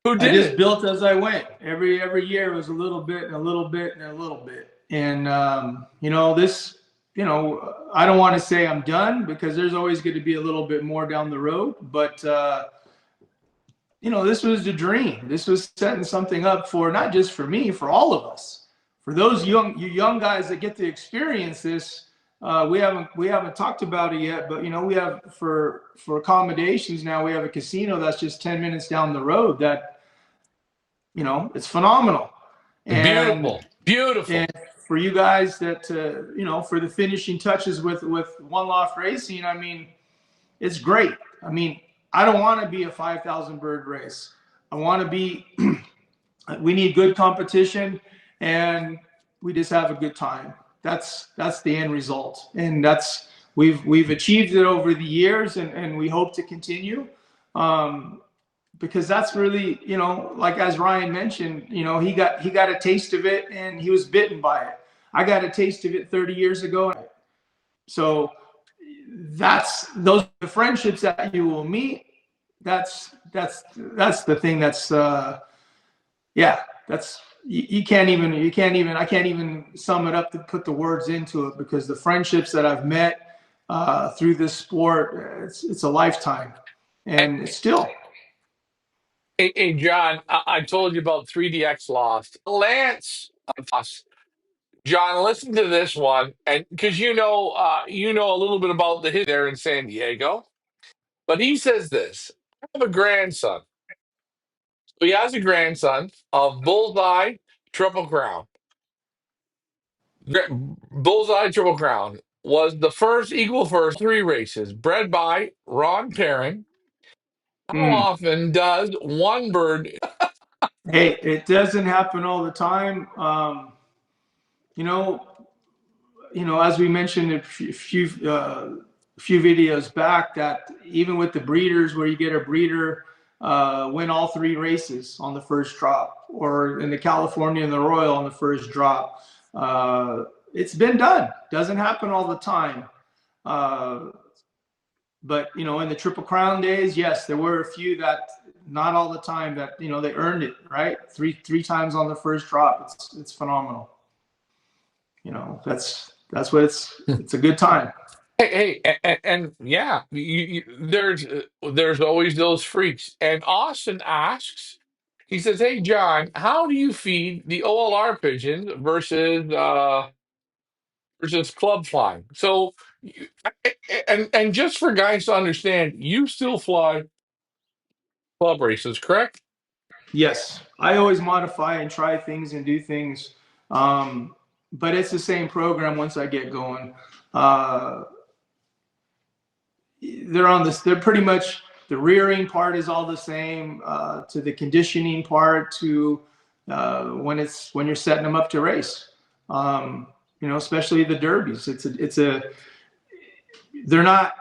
who I did just it? built as I went. Every year was a little bit and a little bit and a little bit. And I don't want to say I'm done, because there's always going to be a little bit more down the road. But this was the dream. This was setting something up for not just for me, for all of us, for those young guys that get to experience this. We haven't talked about it yet, but we have for accommodations now. We have a casino that's just 10 minutes down the road. That it's phenomenal, and Beautiful. Beautiful. for you guys that for the finishing touches with One Loft Racing. I mean, it's great. I mean, I don't want to be a 5,000 bird race. I want to be. We need good competition, and we just have a good time. That's the end result, and we've achieved it over the years, and we hope to continue. Because that's really, like as Ryan mentioned, he got a taste of it, and he was bitten by it. I got a taste of it 30 years ago. So that's the friendships that you will meet. That's the thing. That's you can't even I can't even sum it up to put the words into it, because the friendships that I've met through this sport, it's a lifetime, and it's still. Hey, John, I told you about 3DX Lost. Lance, John, listen to this one, and because you know a little bit about the history there in San Diego. But he says this: I have a grandson. So he has a grandson of Bullseye Triple Crown. Bullseye Triple Crown was the first equal first three races, bred by Ron Perrin. How Mm. often does one bird? Hey, it doesn't happen all the time. You know, as we mentioned a few videos back, that even with the breeders, where you get a breeder win all three races on the first drop, or in the California and the Royal on the first drop, it's been done. Doesn't happen all the time. But in the Triple Crown days, yes, there were a few that, not all the time, that they earned it, right? Three times on the first drop. It's phenomenal. That's what it's a good time. And yeah, there's always those freaks. And Austin asks, he says, "Hey, John, how do you feed the OLR pigeons versus club flying?" So, and just for guys to understand, you still fly club races, correct? Yes, I always modify and try things and do things, but it's the same program once I get going. Uh, they're on this. They're pretty much, the rearing part is all the same, to the conditioning part, to when you're setting them up to race. Especially the derbies. They're not.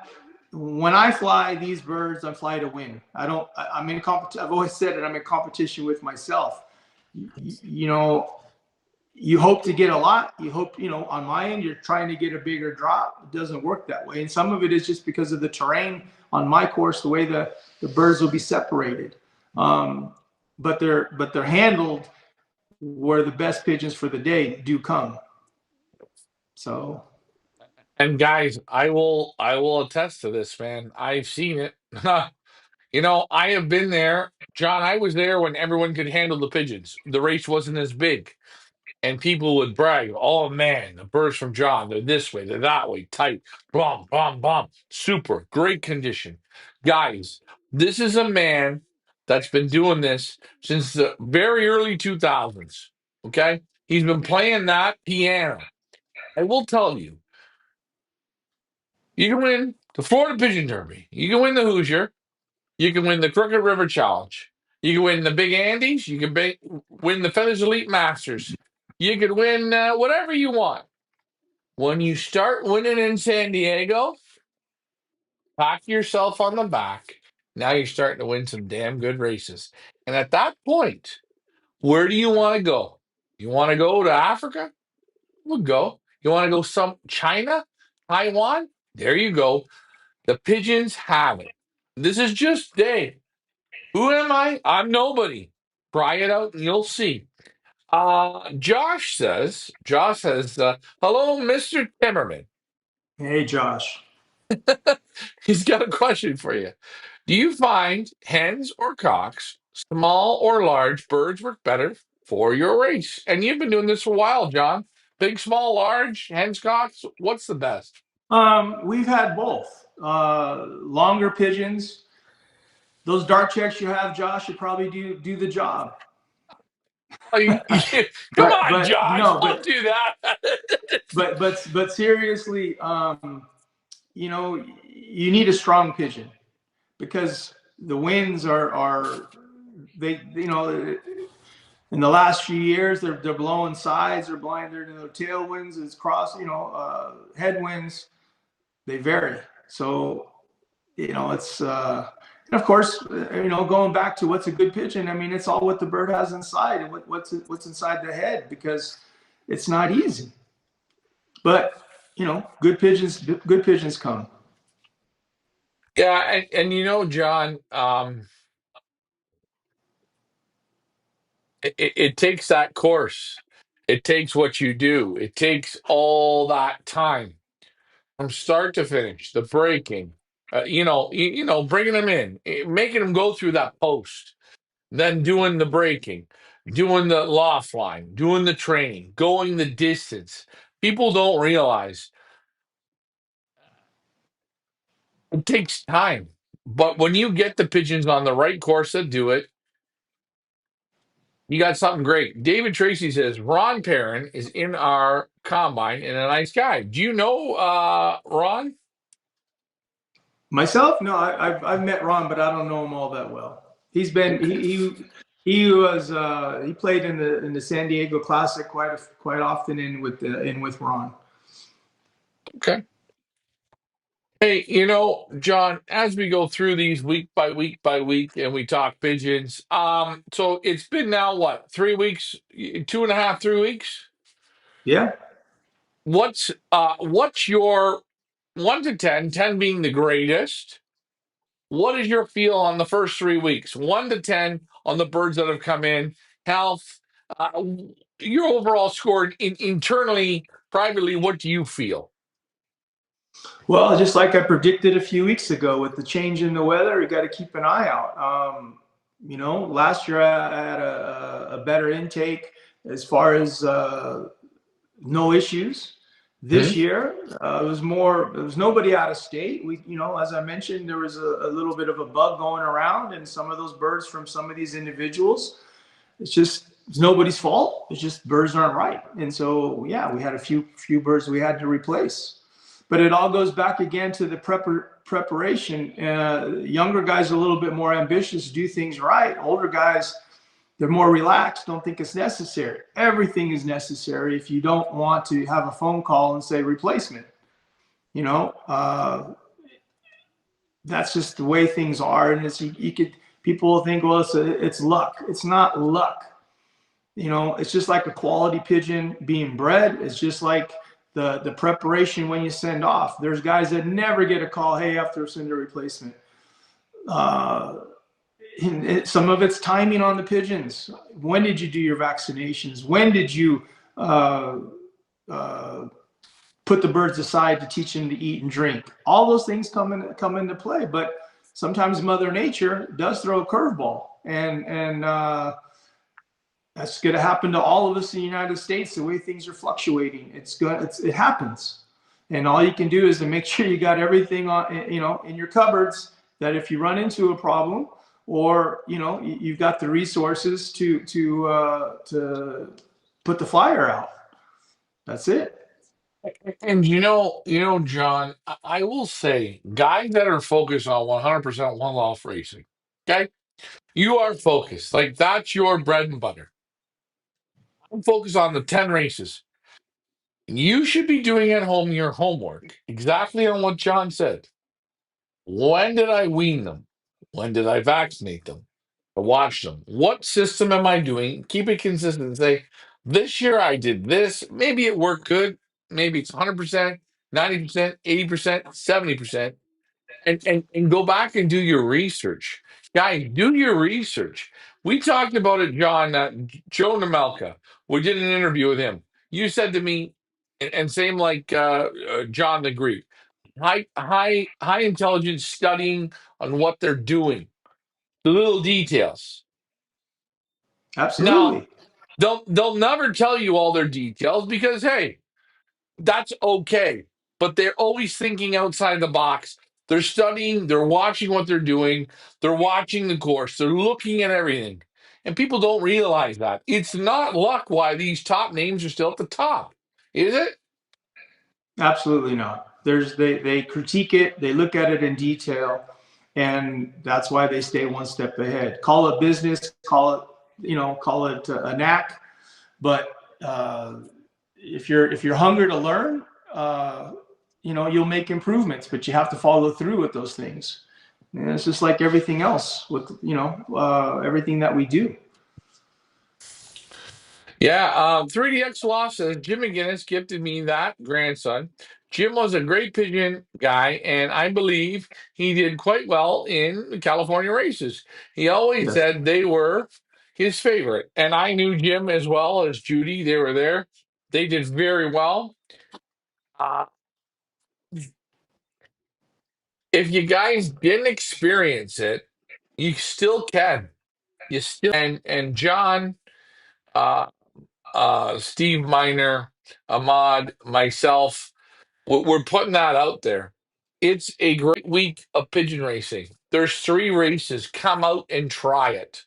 When I fly these birds, I fly to win. I don't. I'm in competition. I've always said it. I'm in competition with myself. You know, you hope to get a lot. You hope, on my end, you're trying to get a bigger drop. It doesn't work that way. And some of it is just because of the terrain on my course, the way the birds will be separated. But they're handled where the best pigeons for the day do come. So, And guys, I will attest to this, man. I've seen it. I have been there. John, I was there when everyone could handle the pigeons. The race wasn't as big. And people would brag, oh man, the birds from John, they're this way, they're that way, tight, bomb, bomb, bomb, super, great condition. Guys, this is a man that's been doing this since the very early 2000s. Okay? He's been playing that piano. I will tell you, you can win the Florida Pigeon Derby, you can win the Hoosier, you can win the Crooked River Challenge. You can win the Big Andes. You can win the Feathers Elite Masters. You could win whatever you want. When you start winning in San Diego, pat yourself on the back. Now you're starting to win some damn good races. And at that point, where do you want to go? You want to go to Africa? We'll go. You want to go some China, Taiwan? There you go. The pigeons have it. This is just Dave. Who am I? I'm nobody. Try it out and you'll see. Josh says, hello, Mr. Timmerman. hey, Josh. He's got a question for you. Do you find hens or cocks, small or large birds work better for your race? And you've been doing this for a while, John. Big, small, large, hens, cocks, what's the best? We've had both. Longer pigeons. Those dark checks you have, Josh, should probably do the job. Oh, come on, But Josh, no, don't do that. but seriously, you need a strong pigeon, because the winds are they in the last few years they're blowing sides, they're blowing their tailwinds, it's cross, headwinds, they vary. So it's and of course, going back to what's a good pigeon. I mean, it's all what the bird has inside and what's inside the head, because it's not easy. But good pigeons come. Yeah, and John, it takes that course. It takes what you do. It takes all that time from start to finish, the breaking, bringing them in, making them go through that post, then doing the breaking, doing the loft line, doing the training, going the distance. People don't realize it takes time. But when you get the pigeons on the right course to do it, you got something great. David Tracy says Ron Perrin is in our combine and a nice guy. Do you know Ron? Myself, no, I've met Ron, but I don't know him all that well. He's been he was he played in the San Diego Classic quite often in with Ron. Okay. Hey, John, as we go through these week by week by week and we talk pigeons, so it's been now what, 3 weeks, 2.5, 3 weeks? Yeah. What's your 1 to 10, 10 being the greatest? What is your feel on the first 3 weeks? 1 to 10 on the birds that have come in, health, uh, your overall score internally, privately, what do you feel? Well, just like I predicted a few weeks ago, with the change in the weather, you got to keep an eye out. Last year I had a better intake as far as no issues. Hmm? This year, it was more. There was nobody out of state. As I mentioned, there was a little bit of a bug going around, and some of those birds from some of these individuals. It's nobody's fault. It's just birds aren't right, and so yeah, we had a few birds we had to replace. But it all goes back again to the preparation. Younger guys are a little bit more ambitious, do things right. Older guys, they're more relaxed, don't think it's necessary. Everything is necessary if you don't want to have a phone call and say replacement. You know, that's just the way things are. And it's, you could, people think, well, it's luck. It's not luck. You know, it's just like a quality pigeon being bred. It's just like the preparation when you send off. There's guys that never get a call, hey, after send a replacement. Some of it's timing on the pigeons. When did you do your vaccinations? When did you put the birds aside to teach them to eat and drink? All those things come into play. But sometimes Mother Nature does throw a curveball, and that's going to happen to all of us in the United States. The way things are fluctuating, it happens, and all you can do is to make sure you got everything on, in your cupboards. That if you run into a problem, or you've got the resources to put the fire out. That's it. And John, I will say, guys that are focused on 100% one loft racing, okay, you are focused. Like, that's your bread and butter. I'm focused on the 10 races. You should be doing at home your homework, exactly on what John said. When did I wean them? When did I vaccinate them? I watch them. What system am I doing? Keep it consistent and say, this year I did this. Maybe it worked good. Maybe it's 100%, 90%, 80%, 70%. And go back and do your research. Guys, do your research. We talked about it, John, Joe Namelka. We did an interview with him. You said to me, and same like John the Greek, high intelligence studying on what they're doing, the little details. Now, Absolutely. they'll never tell you all their details because, hey, that's okay. But they're always thinking outside the box. They're studying, they're watching what they're doing, they're watching the course, they're looking at everything. And people don't realize that. It's not luck why these top names are still at the top, is it? Absolutely not. They critique it, they look at it in detail, and that's why they stay one step ahead. Call it business, call it a knack, but if you're hungry to learn, you'll make improvements, but you have to follow through with those things. And it's just like everything else with everything that we do. Yeah, 3DX Loft says Jim McGinnis gifted me that grandson. Jim was a great pigeon guy, and I believe he did quite well in the California races. He always Yes, said they were his favorite. And I knew Jim as well as Judy. They were there. They did very well. Uh, if you guys didn't experience it, you still can. You still and John, uh, Steve Miner, Ahmad, myself. We're putting that out there. It's a great week of pigeon racing. There's 3 races. Come out and try it.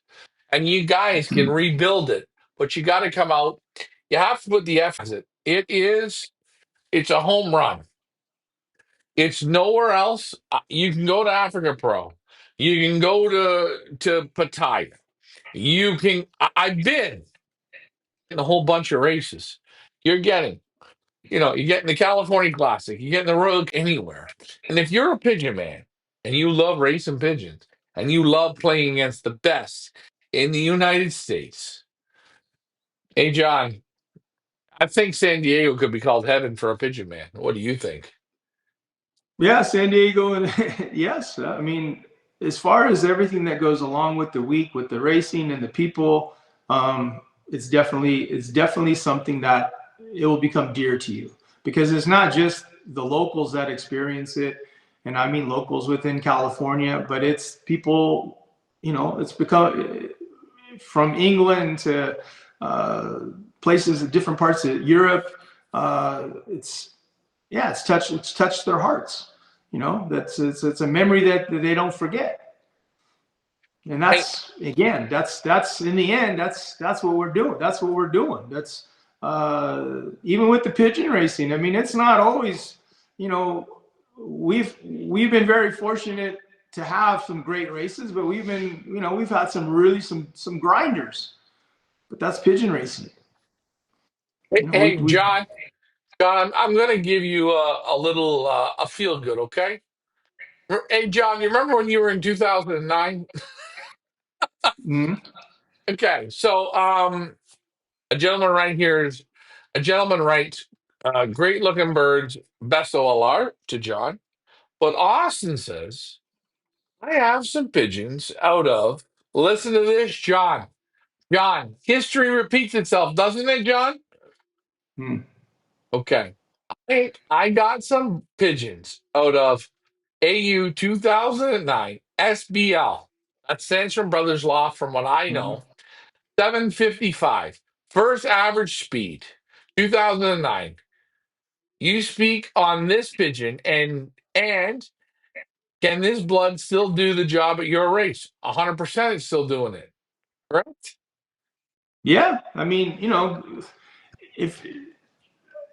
And you guys can rebuild it. But you got to come out. You have to put the effort. It's a home run. It's nowhere else. You can go to Africa Pro. You can go to Pattaya. I've been in a whole bunch of races. You're getting you're getting the California Classic, you're getting the Royal anywhere. And if you're a pigeon man and you love racing pigeons and you love playing against the best in the United States, hey, John, I think San Diego could be called heaven for a pigeon man. What do you think? yeah, San Diego, and yes, I mean, as far as everything that goes along with the week, with the racing and the people, it's definitely something that it will become dear to you, because it's not just the locals that experience it, and I mean locals within California, but it's people. It's become from England to places in different parts of Europe. It's Yeah, it's touched their hearts. It's a memory that they don't forget. And Hey, that's in the end, that's what we're doing. That's what we're doing. That's even with the pigeon racing. I mean, it's not always, you know, we've been very fortunate to have some great races, but we've had some grinders. But that's pigeon racing. Hey, You know, hey, we John, I'm going to give you a little a feel good, okay? Hey, John, you remember when you were in 2009? mm, Okay, so a gentleman right here is a gentleman writes, great looking birds, best OLR to John. But Austin says, I have some pigeons out of, listen to this, John. John, history repeats itself, doesn't it, John? mm, Okay. I got some pigeons out of AU 2009 SBL. That's Sandstrom Brothers Loft, from what I mm. know. 755. First average speed, 2009. You speak on this pigeon, and can this blood still do the job at your race? 100% it's still doing it. Correct? Yeah. I mean, if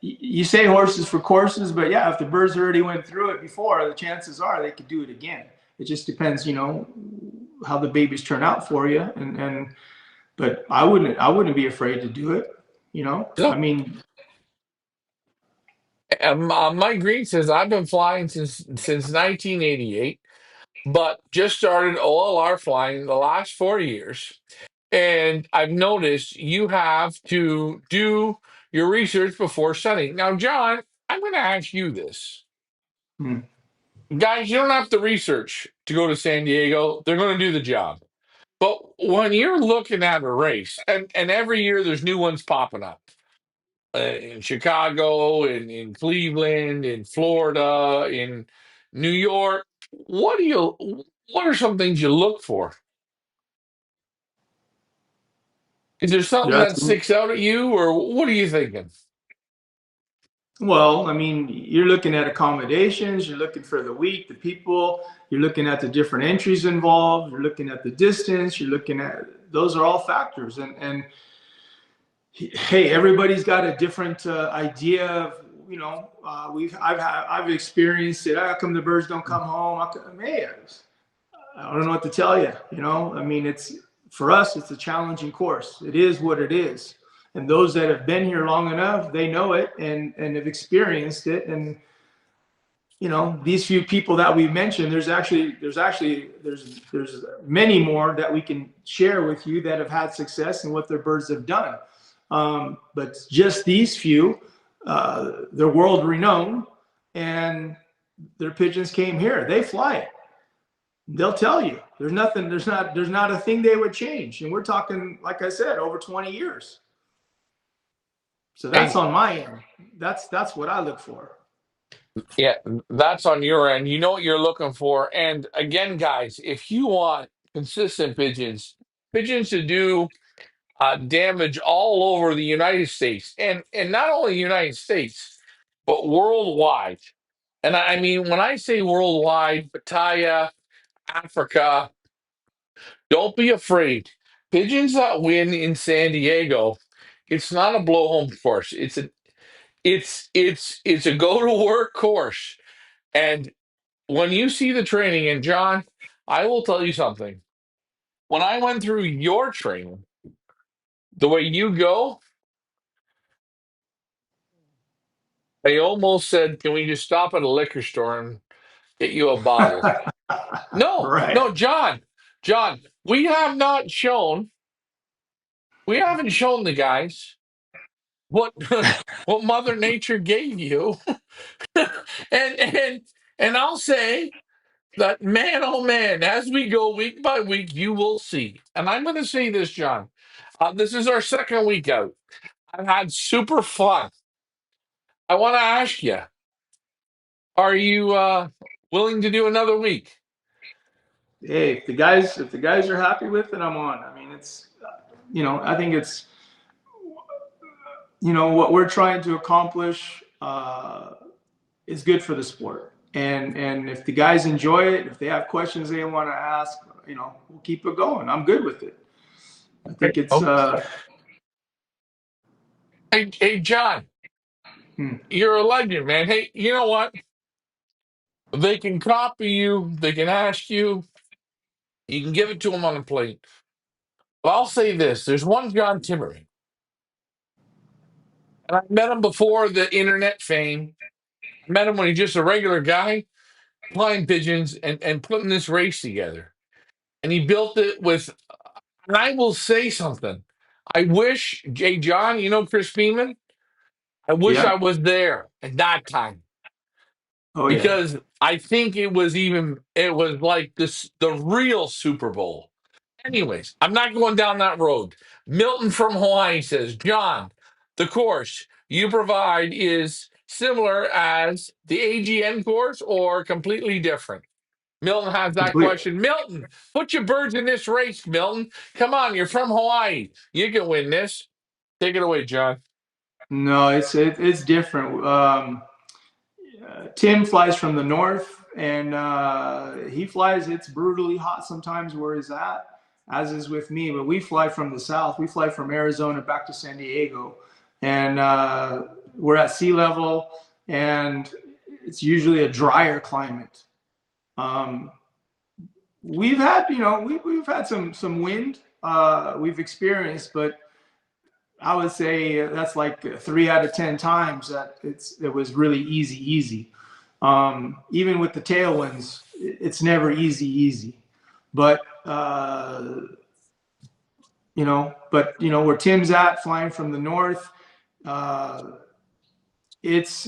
you say horses for courses, but yeah, if the birds already went through it before, the chances are they could do it again. It just depends, how the babies turn out for you, and but I wouldn't be afraid to do it. I So, mean, Mike Green says, I've been flying since 1988, but just started OLR flying the last 4 years. And I've noticed you have to do your research before sending. Now, John, I'm going to ask you this. hmm, Guys, you don't have to research to go to San Diego. They're going to do the job. But when you're looking at a race, and every year there's new ones popping up in Chicago, in Cleveland, in Florida, in New York, what are some things you look for? Is there something you're that asking. sticks out at you, or what are you thinking? Well, I mean, you're looking at accommodations, you're looking for the week, the people, you're looking at the different entries involved, you're looking at the distance, you're looking at those are all factors. And hey, everybody's got a different idea of, I've experienced it. How come the birds don't come home? Hey, I don't know what to tell you. I mean, it's for us, it's a challenging course. It is what it is. And those that have been here long enough, they know it and have experienced it. And these few people that we mentioned, there's many more that we can share with you that have had success and what their birds have done. But just these few, they're world renowned, and their pigeons came here. They fly it. They'll tell you there's not a thing they would change. And we're talking, like I said, over 20 years. So that's Hey, on my end. That's what I look for. yeah, that's on your end. You know what you're looking for. And again, guys, if you want consistent pigeons, pigeons to do damage all over the United States, and not only the United States, but worldwide. And I mean, when I say worldwide, Pattaya, Africa, don't be afraid. Pigeons that win in San Diego, it's not a blow home course. It's a go to work course. And when you see the training, and John, I will tell you something. When I went through your training, the way you go, I almost said, "Can we just stop at a liquor store and get you a bottle?" No, Right. no, John, we haven't shown the guys what what Mother Nature gave you, and and I'll say that, man, oh man, as we go week by week, you will see. And I'm going to say this, John. This is our second week out. I've had super fun. I want to ask you, are you willing to do another week? Hey, if the guys are happy with it, I'm on. I mean, I think it's what we're trying to accomplish is good for the sport. And if the guys enjoy it, if they have questions they want to ask, we'll keep it going. I'm good with it. I think it's Okay. Hey, John, hmm, you're a legend, man. Hey, you know what? They can copy you. They can ask you. You can give it to them on a plate. But I'll say this: there's one John Timmerman, and I met him before the internet fame. I met him when he's just a regular guy flying pigeons and putting this race together. And he built it with. And I will say something. I wish, Jay John, you know Chris Peman? I wish Yeah. I was there at that time Oh yeah. because I think it was like this the real Super Bowl. Anyways, I'm not going down that road. Milton from Hawaii says, John, the course you provide is similar as the AGN course or completely different? Milton has that Complete. question. Milton, put your birds in this race, Milton. Come on, you're from Hawaii. You can win this. Take it away, John. No, it's different. Tim flies from the north, and he flies. It's brutally hot sometimes where he's at, as is with me. But we fly from the south. We fly from Arizona back to San Diego, and we're at sea level, and it's usually a drier climate. Um, we've had, we've had some wind. We've experienced, but I would say that's like 3 out of 10 times that it was really easy. Even with the tailwinds, it's never easy. But where Tim's at, flying from the north, uh, he's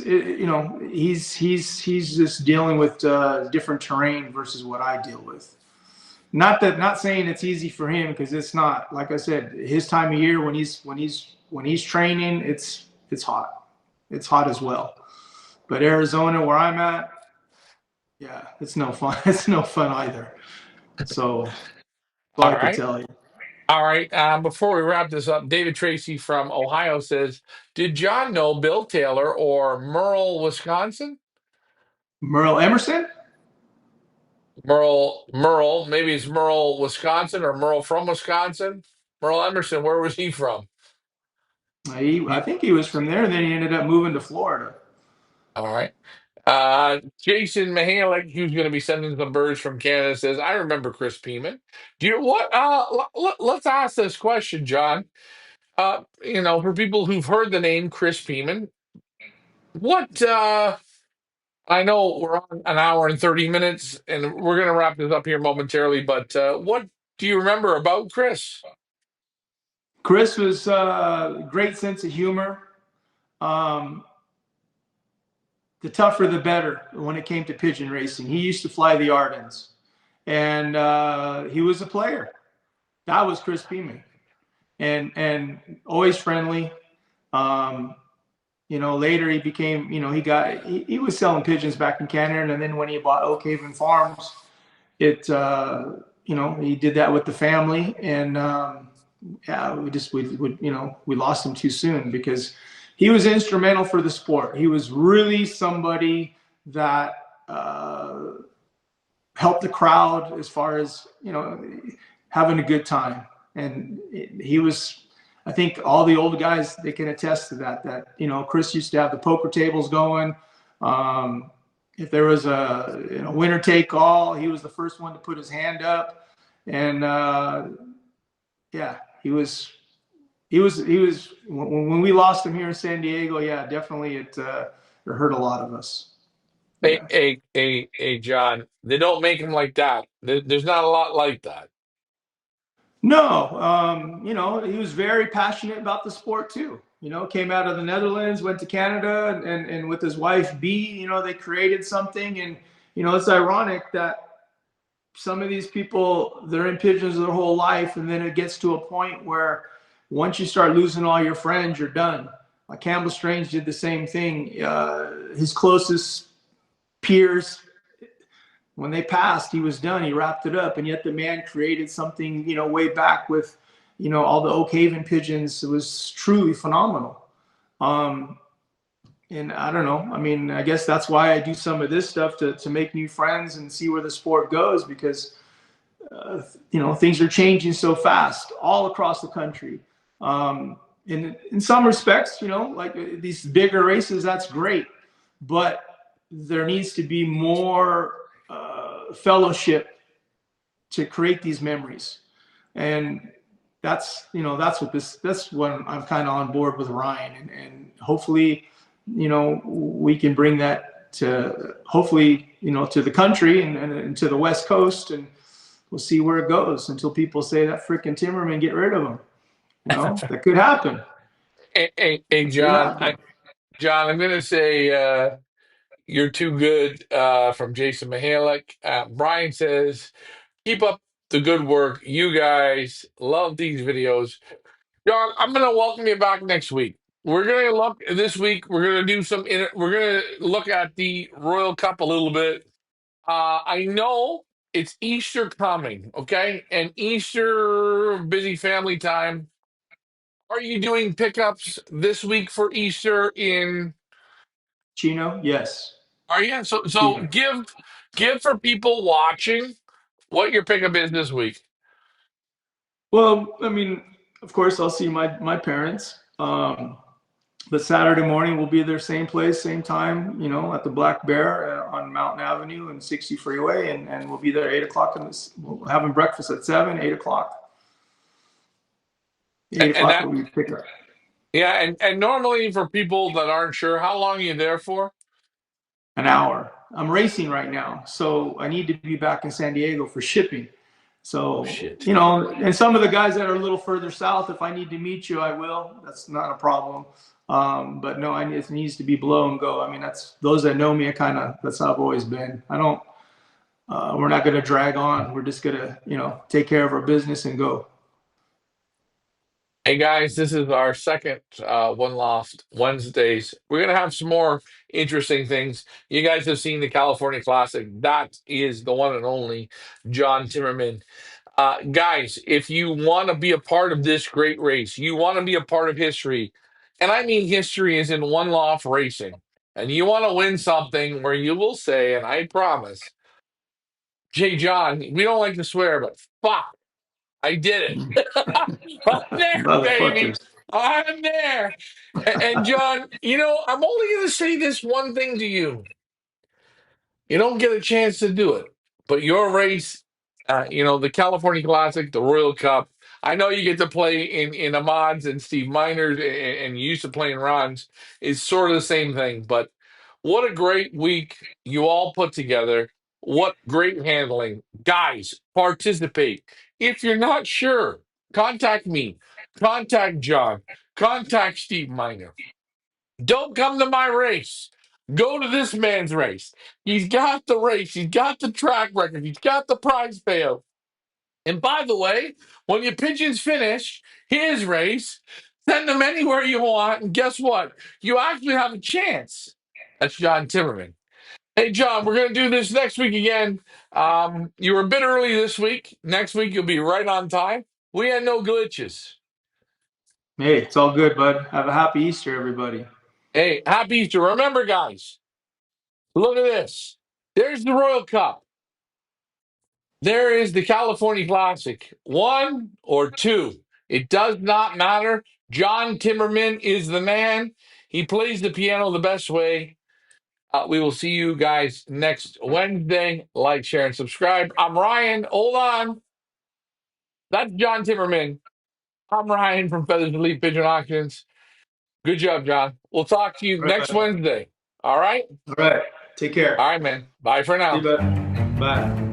just dealing with different terrain versus what I deal with. Not saying it's easy for him because it's not. Like I said, his time of year when he's training, it's hot. It's hot as well. But Arizona, where I'm at, yeah, it's no fun. It's no fun either. So that's all All I could right. tell you. All right. Before we wrap this up, David Tracy from Ohio says, did John know Bill Taylor or Merle, Wisconsin? Merle Emerson, Merle, maybe it's Merle, Wisconsin or Merle from Wisconsin. Merle Emerson, where was he from? I You, think he was from there. And then he ended up moving to Florida. all right. Jason Mihalik, who's going to be sending some birds from Canada, says, I remember Chris Peman. Do you what? Let's ask this question, John. For people who've heard the name Chris Peman, what I know we're on an hour and 30 minutes, and we're going to wrap this up here momentarily, but what do you remember about Chris? Chris was great sense of humor. Um, the tougher the better when it came to pigeon racing. He used to fly the Ardens, and he was a player. That was Chris Peman, and always friendly. Um, later he became, he was selling pigeons back in Canada, and then when he bought Oak Haven Farms, he did that with the family, and yeah, we lost him too soon because he was instrumental for the sport. He was really somebody that helped the crowd as far as having a good time, and he was. I think all the old guys they can attest to that. That Chris used to have the poker tables going. If there was a winner take all, he was the first one to put his hand up, and yeah, he was when we lost him here in San Diego. Yeah, definitely it hurt a lot of us. Yeah. John, they don't make him like that. There's not a lot like that. No, he was very passionate about the sport too. Came out of the Netherlands, went to Canada, and with his wife B, they created something. And it's ironic that some of these people they're in pigeons their whole life, and then it gets to a point where once you start losing all your friends, you're done. Campbell Strange did the same thing. His closest peers, when they passed, he was done. He wrapped it up, and yet the man created something, way back with, all the Oak Haven pigeons. It was truly phenomenal. And I don't know. I mean, I guess that's why I do some of this stuff to make new friends and see where the sport goes because, things are changing so fast all across the country. In some respects, like these bigger races, that's great. But there needs to be more fellowship to create these memories. And that's what I'm kind of on board with Ryan, and hopefully, we can bring that to hopefully, to the country, and to the West Coast, and we'll see where it goes until people say that freaking Timmerman, get rid of him. That could happen. Hey, That could John, happen. John, I'm gonna say you're too good from Jason Mihalik. Brian says, keep up the good work. You guys love these videos. John, I'm gonna welcome you back next week. We're gonna look this week. We're gonna do we're gonna look at the Royal Cup a little bit. I know it's Easter coming, okay, and Easter busy family time. Are you doing pickups this week for Easter in? Chino, yes. Are you? So Chino. give for people watching what your pickup is this week. Well, I mean, of course, I'll see my parents. But Saturday morning we'll be there, same place, same time, at the Black Bear on Mountain Avenue and 60 Freeway, and we'll be there 8 o'clock. We'll having breakfast at 7, 8 o'clock. 8 o'clock That we'll be picking up yeah, and normally for people that aren't sure, how long are you there for? an hour. I'm racing right now, so I need to be back in San Diego for shipping. Oh So, shit. and some of the guys that are a little further south, if I need to meet you, I will. That's not a problem. But no, it needs to be blow and go. I mean, that's those that know me. That's how I've always been. I don't. We're not going to drag on. We're just going to, take care of our business and go. Hey guys, this is our second One Loft Wednesdays. We're gonna have some more interesting things. You guys have seen the California Classic. That is the one and only John Timmerman. Guys, if you want to be a part of this great race, you want to be a part of history, and I mean history is in one loft racing, and you want to win something where you will say, and I promise, Jay John, we don't like to swear, but fuck, I did it. I'm there, baby. Motherfuckers. I'm there. And John, I'm only going to say this one thing to you. You don't get a chance to do it, but your race, the California Classic, the Royal Cup. I know you get to play in Ahmad's and Steve Miner's, and you used to play in Ron's. Is sort of the same thing, but what a great week you all put together. What great handling, guys! Participate. If you're not sure, contact me, contact John, contact Steve Miner. Don't come to my race. Go to this man's race. He's got the race. He's got the track record. He's got the prize payout. And by the way, when your pigeons finish his race, send them anywhere you want. And guess what? You actually have a chance. That's John Timmerman. Hey, John, we're going to do this next week again. You were a bit early this week. Next week, you'll be right on time. We had no glitches. Hey, it's all good, bud. Have a happy Easter, everybody. Hey, happy Easter. Remember, guys, look at this. There's the Royal Cup. There is the California Classic. One or two. It does not matter. John Timmerman is the man. He plays the piano the best way. We will see you guys next Wednesday. Like, share, and subscribe. I'm Ryan. Hold on. That's John Timmerman. I'm Ryan from Feathers Elite Pigeon Auctions. Good job, John. We'll talk to you All next right. Wednesday. All right? All right. Take care. All right, man. Bye for See you, now. bud. Bye.